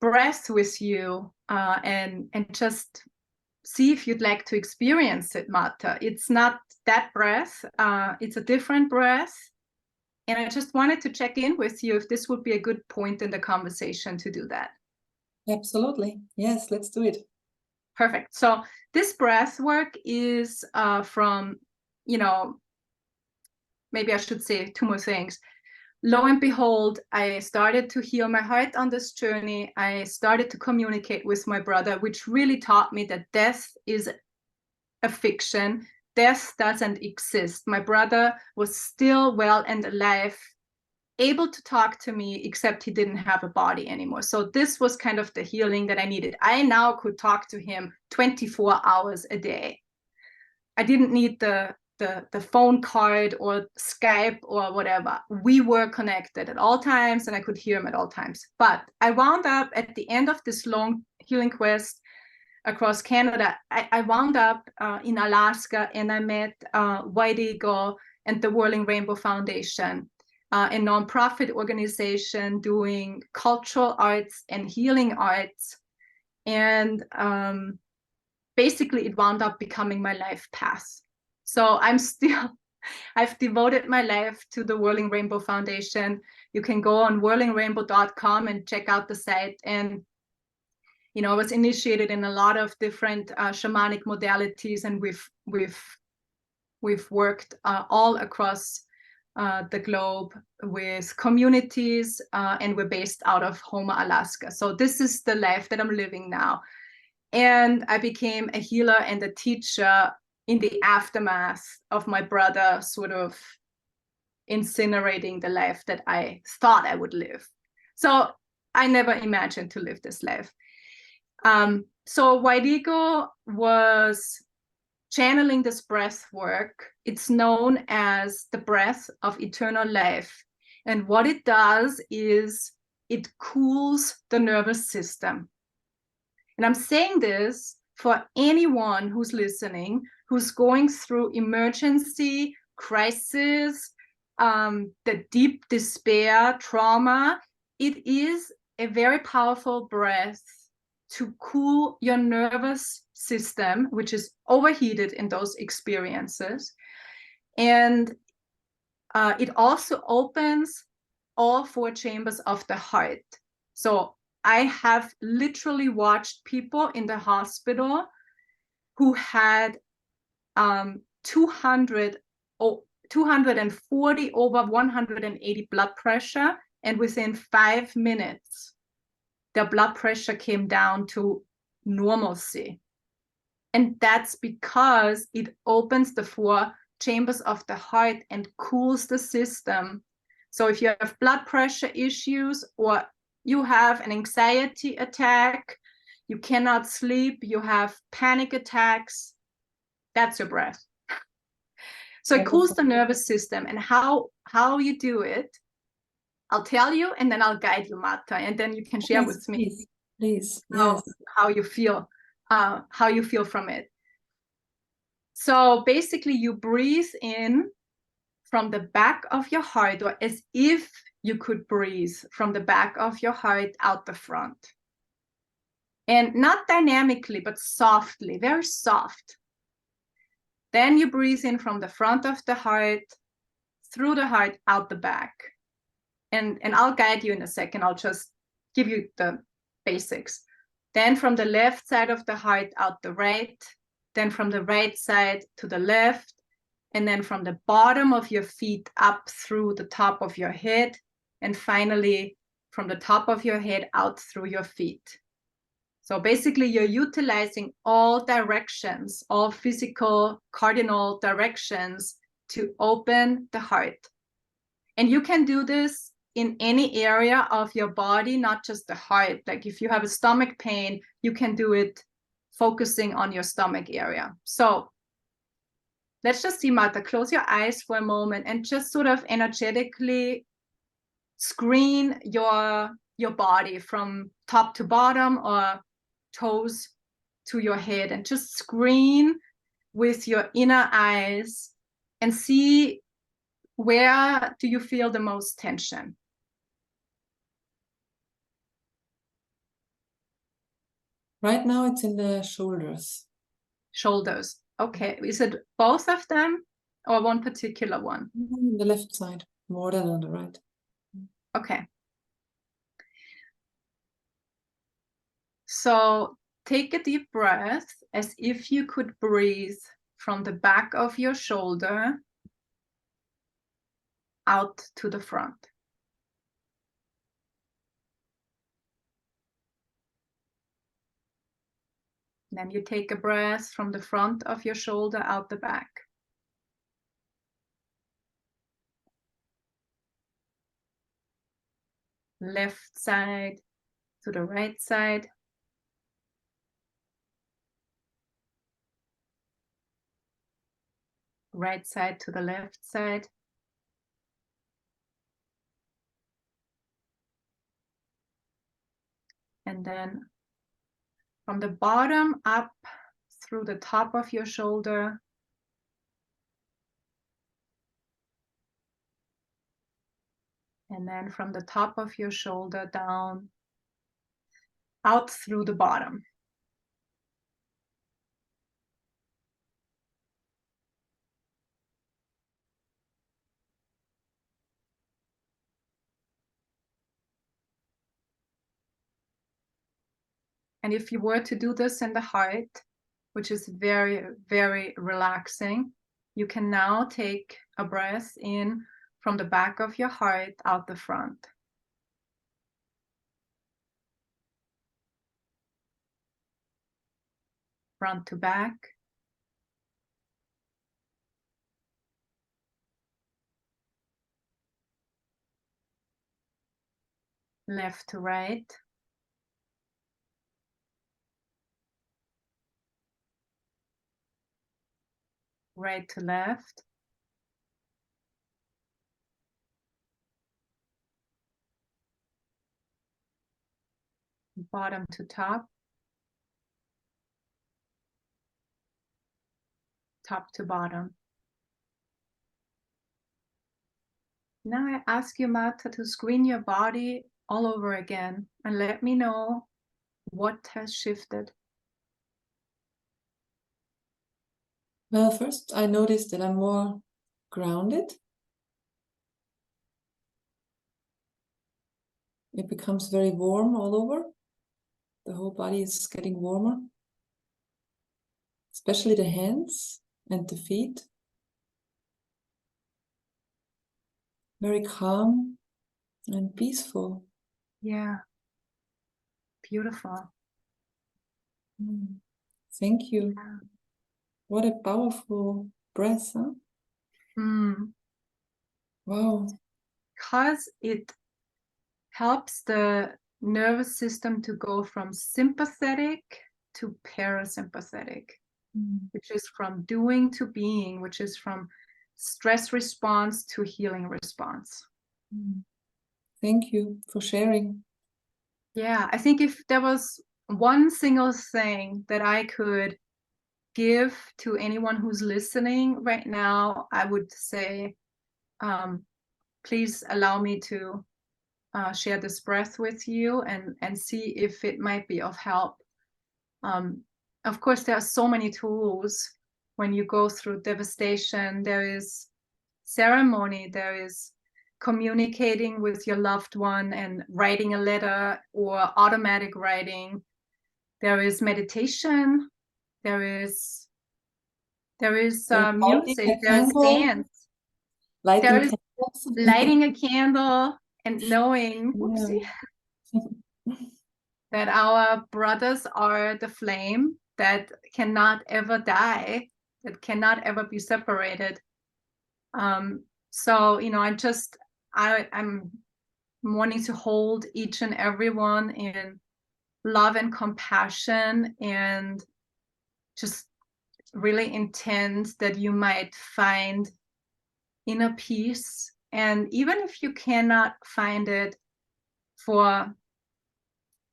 breath with you and just see if you'd like to experience it, Marta. It's not that breath, it's a different breath. And I just wanted to check in with you if this would be a good point in the conversation to do that. Absolutely. Yes, let's do it. Perfect. So this breath work is from, maybe I should say two more things. Lo and behold, I started to heal my heart on this journey. I started to communicate with my brother, which really taught me that death is a fiction. Death doesn't exist. My brother was still well and alive, able to talk to me, except he didn't have a body anymore. So this was kind of the healing that I needed. I now could talk to him 24 hours a day. I didn't need the phone card or Skype or whatever. We were connected at all times and I could hear him at all times. But I wound up at the end of this long healing quest across Canada, I wound up in Alaska, and I met White Eagle and the Whirling Rainbow Foundation, a nonprofit organization doing cultural arts and healing arts. And basically it wound up becoming my life path. So I've devoted my life to the Whirling Rainbow Foundation. You can go on whirlingrainbow.com and check out the site. And I was initiated in a lot of different shamanic modalities, and we've worked all across the globe with communities, and we're based out of Houma, Alaska. So this is the life that I'm living now. And I became a healer and a teacher in the aftermath of my brother sort of incinerating the life that I thought I would live. So I never imagined to live this life. So White Eagle was channeling this breath work. It's known as the breath of eternal life. And what it does is it cools the nervous system. And I'm saying this for anyone who's listening, who's going through emergency, crisis, the deep despair, trauma. It is a very powerful breath to cool your nervous system, which is overheated in those experiences. And it also opens all 4 chambers of the heart. So I have literally watched people in the hospital who had 240 over 180 blood pressure, and within 5 minutes, their blood pressure came down to normalcy. And that's because it opens the 4 chambers of the heart and cools the system. So if you have blood pressure issues, or you have an anxiety attack, you cannot sleep, you have panic attacks, that's your breath. So it cools the nervous system. And how you do it, I'll tell you, and then I'll guide you, Marta, and then you can share with me please. How you feel from it. So basically you breathe in from the back of your heart, or as if you could breathe from the back of your heart out the front. And not dynamically, but softly, very soft. Then you breathe in from the front of the heart, through the heart, out the back. And I'll guide you in a second. I'll just give you the basics. Then from the left side of the heart, out the right. Then from the right side to the left. And then from the bottom of your feet up through the top of your head. And finally, from the top of your head out through your feet. So basically, you're utilizing all directions, all physical cardinal directions to open the heart. And you can do this in any area of your body, not just the heart. Like if you have a stomach pain, you can do it focusing on your stomach area. So let's just see, Marta, close your eyes for a moment and just sort of energetically screen your body from top to bottom, or toes to your head, and just screen with your inner eyes and see, where do you feel the most tension? Right now it's in the shoulders. Shoulders. Okay. Is it both of them or one particular one? On the left side, more than on the right. Okay. So take a deep breath as if you could breathe from the back of your shoulder out to the front. Then you take a breath from the front of your shoulder out the back. Left side to the right side. Right side to the left side. And then from the bottom up through the top of your shoulder. And then from the top of your shoulder down, out through the bottom. And if you were to do this in the heart, which is very, very relaxing, you can now take a breath in from the back of your heart out the front. Front to back. Left to right. Right to left. Bottom to top. Top to bottom. Now I ask you, Marta, to screen your body all over again and let me know what has shifted. Well, first I noticed that I'm more grounded. It becomes very warm all over. The whole body is getting warmer, especially the hands and the feet. Very calm and peaceful. Yeah. Beautiful. Thank you. Yeah. What a powerful breath, huh? Wow. Because it helps the nervous system to go from sympathetic to parasympathetic, which is from doing to being, which is from stress response to healing response. Thank you for sharing. Yeah, I think if there was one single thing that I could give to anyone who's listening right now, I would say, please allow me to share this breath with you and see if it might be of help. Of course, there are so many tools when you go through devastation. There is ceremony, there is communicating with your loved one and writing a letter or automatic writing. There is meditation. There is music. There is dance. There is lighting a candle and knowing that our brothers are the flame that cannot ever die, that cannot ever be separated. So, you know, I'm wanting to hold each and every one in love and compassion, and just really intend that you might find inner peace. And even if you cannot find it for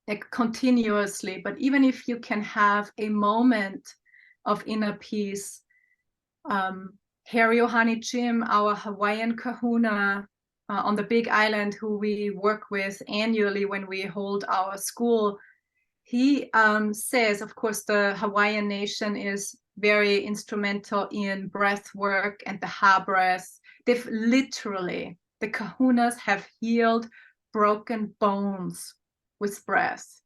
like continuously, but even if you can have a moment of inner peace, Harry Ohani Jim, our Hawaiian kahuna on the Big Island, who we work with annually when we hold our school, he says, of course, the Hawaiian nation is very instrumental in breath work and the ha breath. They've literally, the kahunas have healed broken bones with breath.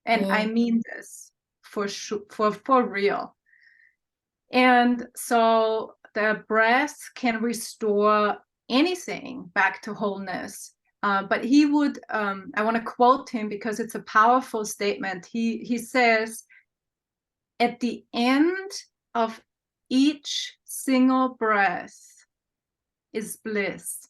And Yeah. I mean this for real. And so the breath can restore anything back to wholeness. But he would, I want to quote him because it's a powerful statement. He says, at the end of each single breath is bliss.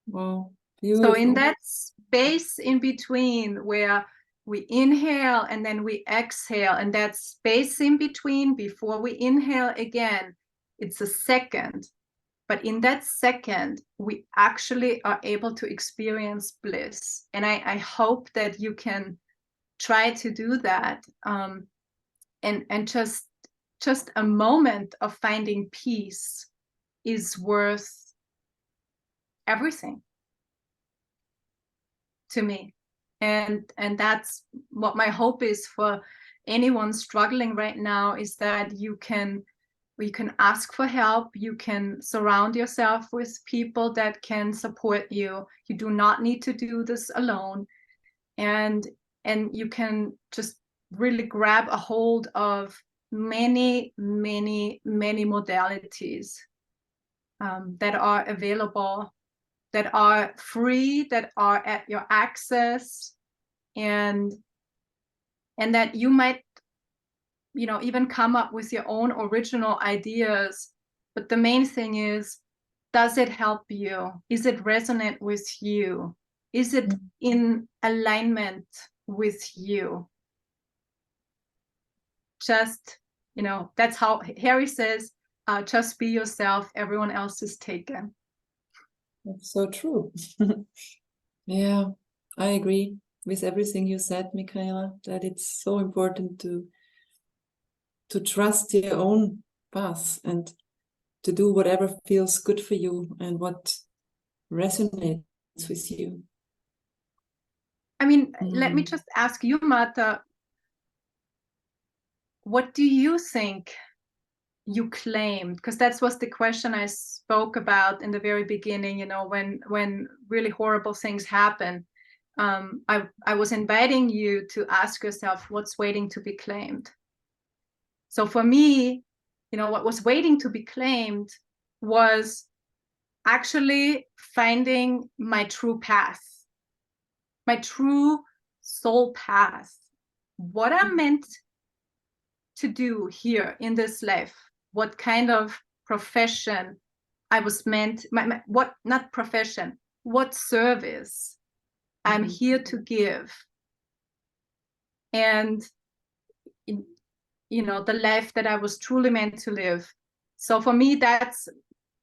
Wow, So in beautiful. that space in between where we inhale and then we exhale, and that space in between before we inhale again, it's a second. But in that second, we actually are able to experience bliss. And I hope that you can try to do that. And just a moment of finding peace is worth everything to me. And that's what my hope is for anyone struggling right now, is that you can ask for help. You can surround yourself with people that can support you. You do not need to do this alone. And you can just really grab a hold of many modalities that are available, that are free, that are at your access, and that you might, even come up with your own original ideas. But the main thing is, does it help you? Is it resonant with you? Is it in alignment with you? Just, that's how Harry says, just be yourself, everyone else is taken. That's so true. Yeah, I agree with everything you said, Michaela, that it's so important to trust your own path and to do whatever feels good for you and what resonates with you. I mean, let me just ask you, Marta, what do you think you claimed? Because that was the question I spoke about in the very beginning, when really horrible things happen. I was inviting you to ask yourself, what's waiting to be claimed? So for me, what was waiting to be claimed was actually finding my true path, my true soul path, what I'm meant to do here in this life, what kind of profession I was meant, what, not profession, what service I'm here to give. And, the life that I was truly meant to live. So for me, that's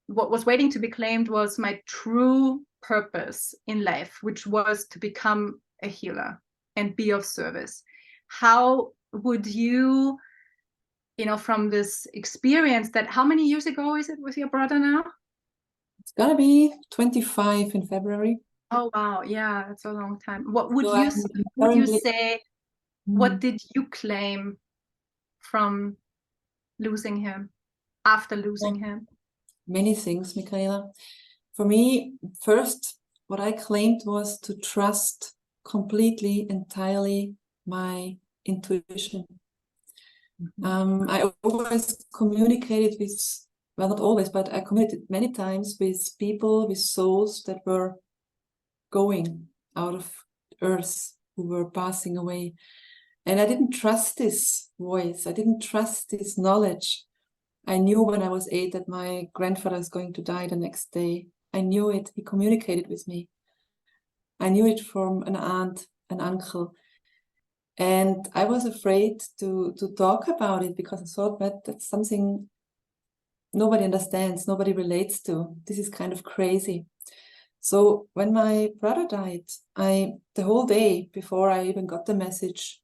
what was waiting to be claimed, was my true purpose in life, which was to become a healer and be of service. How would you, from this experience, that how many years ago is it with your brother now? It's gonna be 25 in February. Oh wow, yeah, that's a long time. What would So you say? What did you claim from losing him, after losing him? Many things, Michaela. For me, first, what I claimed was to trust completely, entirely my intuition. I always communicated with, well, not always, but I communicated many times with people, with souls that were going out of earth, who were passing away. And I didn't trust this voice. I didn't trust this knowledge. I knew when I was 8 that my grandfather is going to die the next day. I knew it. He communicated with me. I knew it from an aunt, an uncle. And I was afraid to talk about it, because I thought that that's something nobody understands, nobody relates to. This is kind of crazy. So when my brother died, the whole day before I even got the message,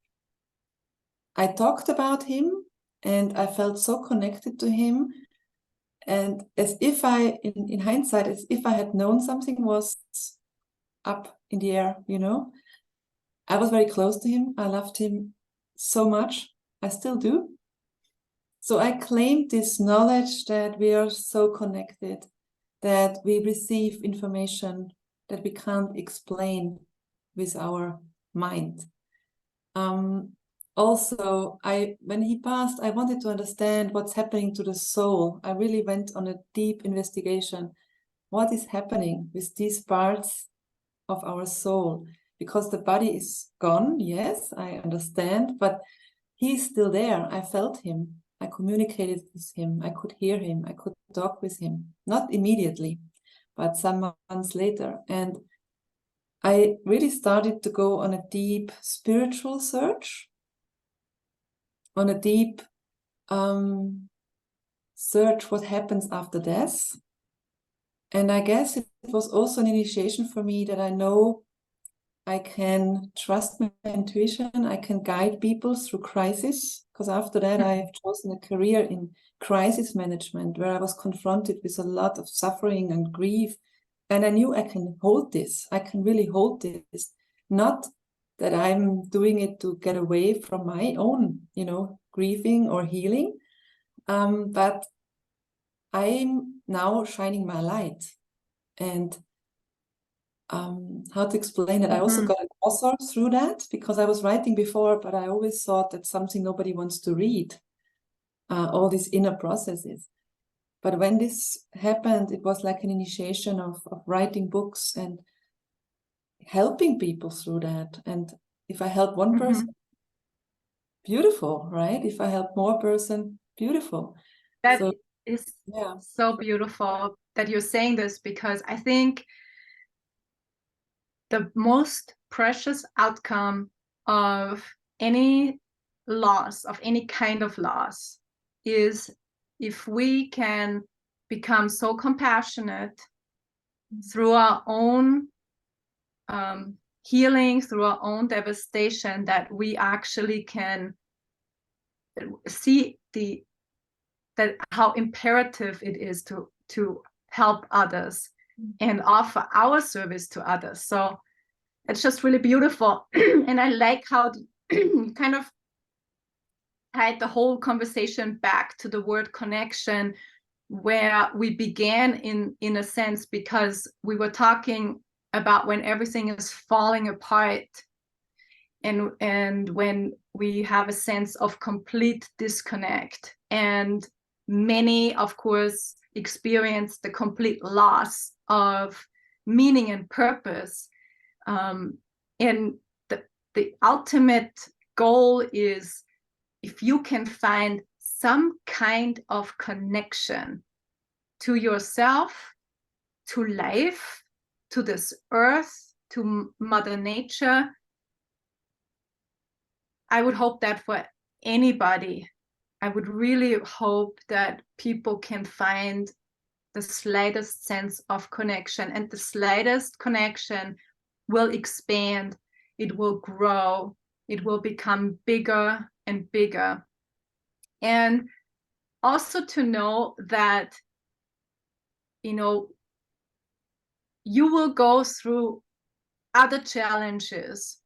I talked about him and I felt so connected to him. And as if in hindsight, as if I had known something was up in the air, I was very close to him. I loved him so much. I still do. So I claimed this knowledge that we are so connected, that we receive information that we can't explain with our mind. Also, when he passed, I wanted to understand what's happening to the soul. I really went on a deep investigation. What is happening with these parts of our soul? Because the body is gone, yes, I understand, but he's still there. I felt him. I communicated with him. I could hear him. I could talk with him. Not immediately, but some months later. And I really started to go on a deep spiritual search, on a deep search what happens after death. And I guess it was also an initiation for me that I know I can trust my intuition. I can guide people through crisis. Because after that, I have chosen a career in crisis management where I was confronted with a lot of suffering and grief. And I knew I can hold this. I can really hold this. Not that I'm doing it to get away from my own, grieving or healing. But I'm now shining my light. And how to explain it? I also got an author through that because I was writing before, but I always thought that's something nobody wants to read, all these inner processes. But when this happened, it was like an initiation of writing books and helping people through that. And if I help one person, beautiful, right? If I help more person, beautiful. That is so beautiful that you're saying this, because I think the most precious outcome of any loss, of any kind of loss, is if we can become so compassionate through our own healing, through our own devastation, that we actually can see that how imperative it is to help others and offer our service to others. So it's just really beautiful. And I like how you kind of tied the whole conversation back to the word connection, where we began in a sense, because we were talking about when everything is falling apart and when we have a sense of complete disconnect. And many, of course, experience the complete loss of meaning and purpose. And the ultimate goal is, if you can find some kind of connection to yourself, to life, to this earth, to Mother Nature, I would hope that for anybody, I would really hope that people can find the slightest sense of connection, and the slightest connection will expand, it will grow, it will become bigger and bigger. And also to know that, you will go through other challenges,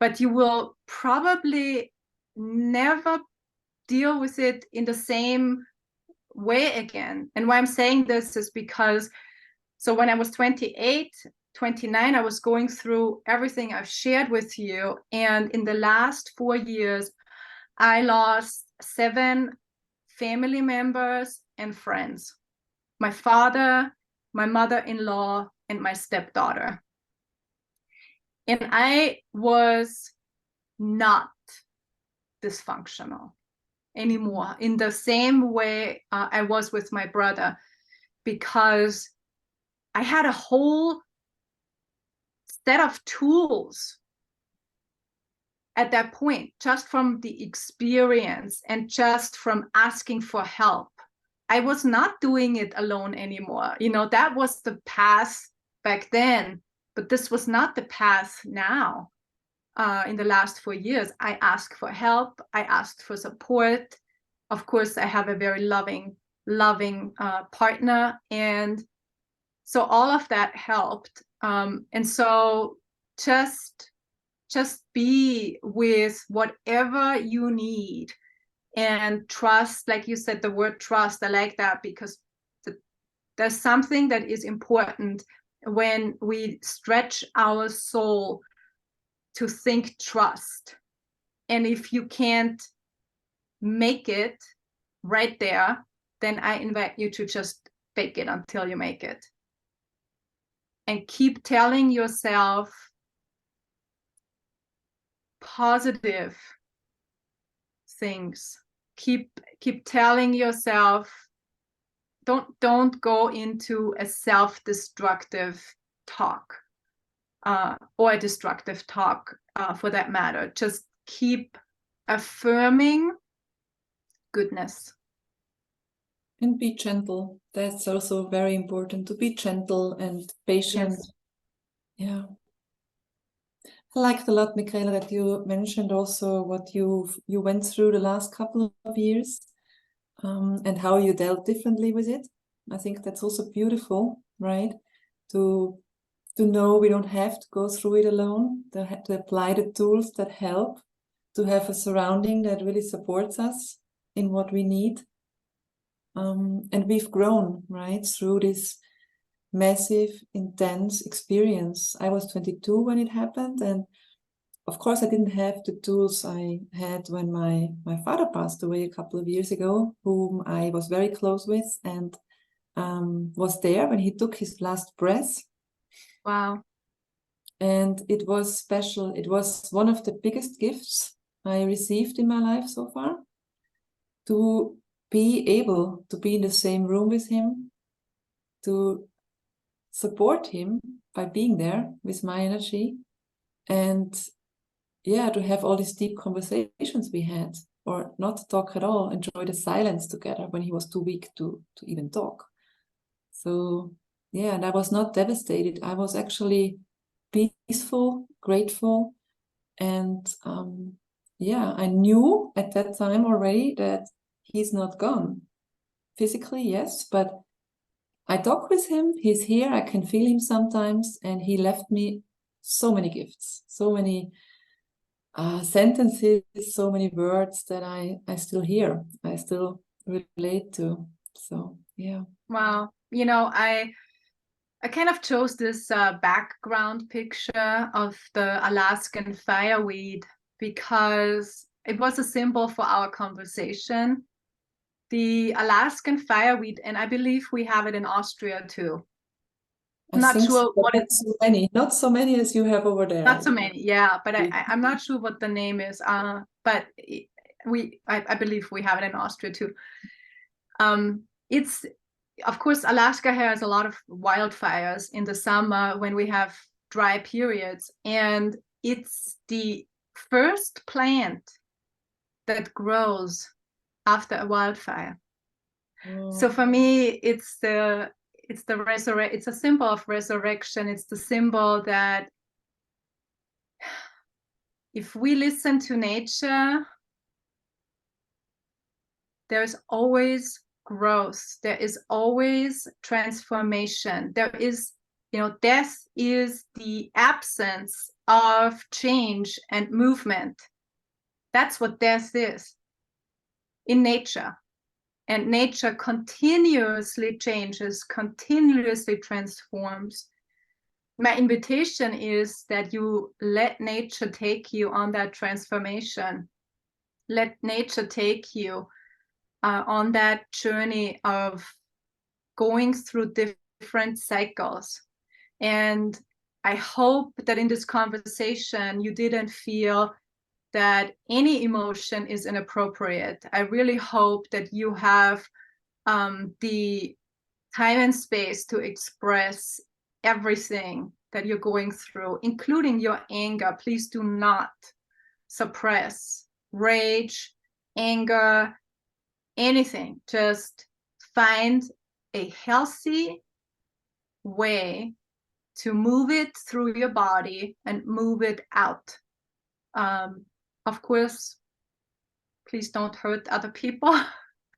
but you will probably never deal with it in the same way again. And why I'm saying this is because, so when I was 28, 29, I was going through everything I've shared with you. And in the last 4 years, I lost 7 family members and friends. My father, my mother-in-law, and my stepdaughter. And I was not dysfunctional anymore in the same way I was with my brother, because I had a whole set of tools at that point, just from the experience and just from asking for help. I was not doing it alone anymore. That was the path back then, but this was not the path now. In the last 4 years, I asked for help. I asked for support. Of course, I have a very loving partner. And so all of that helped. And so just just be with whatever you need, and trust, like you said, the word trust, I like that, because there's something that is important when we stretch our soul to think trust. And if you can't make it right there, then I invite you to just fake it until you make it. And keep telling yourself positive things. Keep telling yourself, don't go into a self-destructive talk, or a destructive talk, for that matter. Just keep affirming goodness. And be gentle. That's also very important, to be gentle and patient. Yes. Yeah. I liked a lot, Michaela, that you mentioned also what you went through the last couple of years, and how you dealt differently with it. I think that's also beautiful, right? To know we don't have to go through it alone, to apply the tools that help, to have a surrounding that really supports us in what we need. And we've grown, right, through this massive, intense experience. I was 22 when it happened, and of course I didn't have the tools I had when my father passed away a couple of years ago, whom I was very close with, and was there when he took his last breath. Wow. And it was special. It was one of the biggest gifts I received in my life so far, to be able to be in the same room with him, to support him by being there with my energy, and yeah, to have all these deep conversations we had, or not talk at all, enjoy the silence together when he was too weak to even talk. So yeah, and I was not devastated. I was actually peaceful, grateful, and yeah, I knew at that time already that he's not gone. Physically, yes, but I talk with him, he's here, I can feel him sometimes, and he left me so many gifts, so many sentences, so many words that I still hear, I still relate to. So yeah. Wow. You know, I kind of chose this background picture of the Alaskan fireweed because it was a symbol for our conversation. The Alaskan fireweed, and I believe we have it in Austria too. I Not think so, sure but what not so many, not so many as you have over there. not so many, yeah, but I'm not sure what the name is. But I believe we have it in Austria too. It's, of course, Alaska has a lot of wildfires in the summer when we have dry periods, and it's the first plant that grows after a wildfire. So for me, it's a symbol of resurrection. It's the symbol that if we listen to nature, there's always growth. There is always transformation. There is, death is the absence of change and movement. That's what death is in nature. And nature continuously changes, continuously transforms. My invitation is that you let nature take you on that transformation. Let nature take you on that journey of going through different cycles. And I hope that in this conversation, you didn't feel that any emotion is inappropriate. I really hope that you have the time and space to express everything that you're going through, including your anger. Please do not suppress rage, anger, anything. Just find a healthy way to move it through your body and move it out. Of course, please don't hurt other people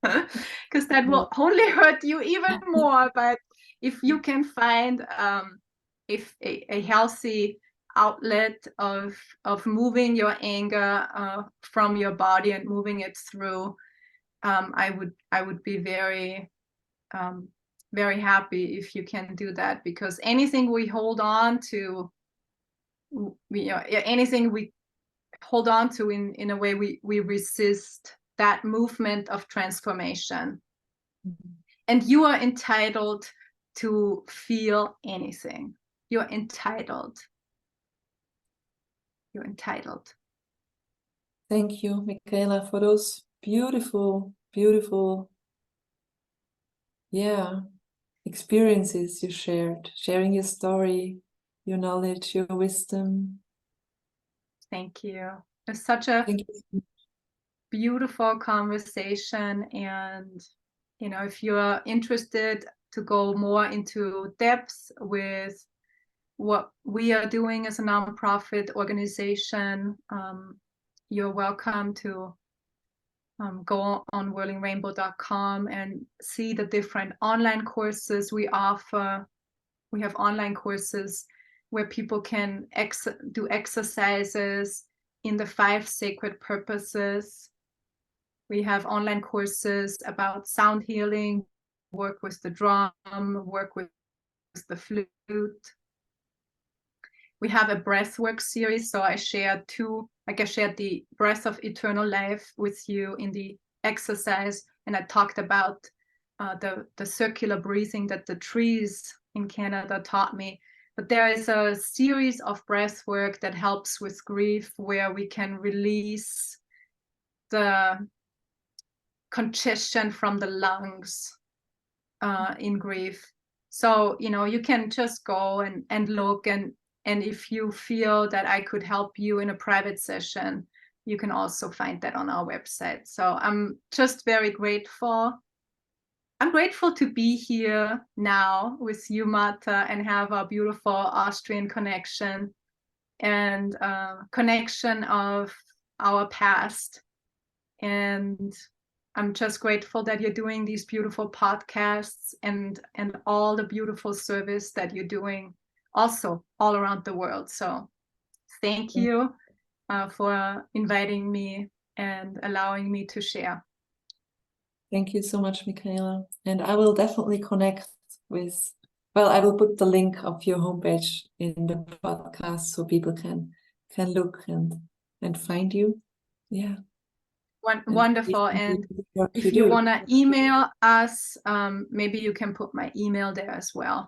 because that will only hurt you even more. But if you can find a healthy outlet of moving your anger from your body and moving it through, I would be very very happy if you can do that, because anything we hold on to, anything we hold on to in a way, we resist that movement of transformation. Mm-hmm. And you are entitled to feel anything. You're entitled. You're entitled. Thank you, Michaela, for those beautiful, beautiful, experiences you shared, sharing your story, your knowledge, your wisdom. Thank you. It's such a beautiful conversation. And, you know, if you're interested to go more into depth with what we are doing as a nonprofit organization, you're welcome to go on whirlingrainbow.com and see the different online courses we offer. We have online courses where people can do exercises in the 5 sacred purposes. We have online courses about sound healing, work with the drum, work with the flute. We have a breathwork series, so I shared the breath of eternal life with you in the exercise, and I talked about the circular breathing that the trees in Canada taught me. But there is a series of breath work that helps with grief, where we can release the congestion from the lungs in grief. So, you know, you can just go and look, and if you feel that I could help you in a private session, you can also find that on our website. So I'm just very grateful. I'm grateful to be here now with you, Marta, and have a beautiful Austrian connection and connection of our past. And I'm just grateful that you're doing these beautiful podcasts and all the beautiful service that you're doing also all around the world. So thank you for inviting me and allowing me to share. Thank you so much, Michaela. And I will definitely connect with, I will put the link of your homepage in the podcast so people can look and find you. Yeah. Wonderful. And if you want to email us, maybe you can put my email there as well.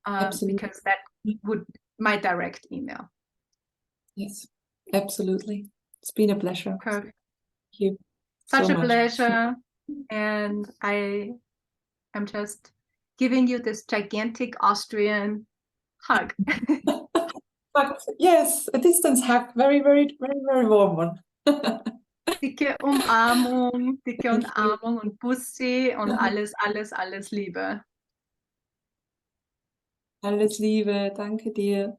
Absolutely. Because that would my direct email. Yes, absolutely. It's been a pleasure. Perfect. Thank you. Such a pleasure. And I'm just giving you this gigantic Austrian hug. Yes, a distance hug. Very, very, very, very warm one. Dicke Umarmung und Bussi und alles, alles, alles Liebe. Alles Liebe, danke dir.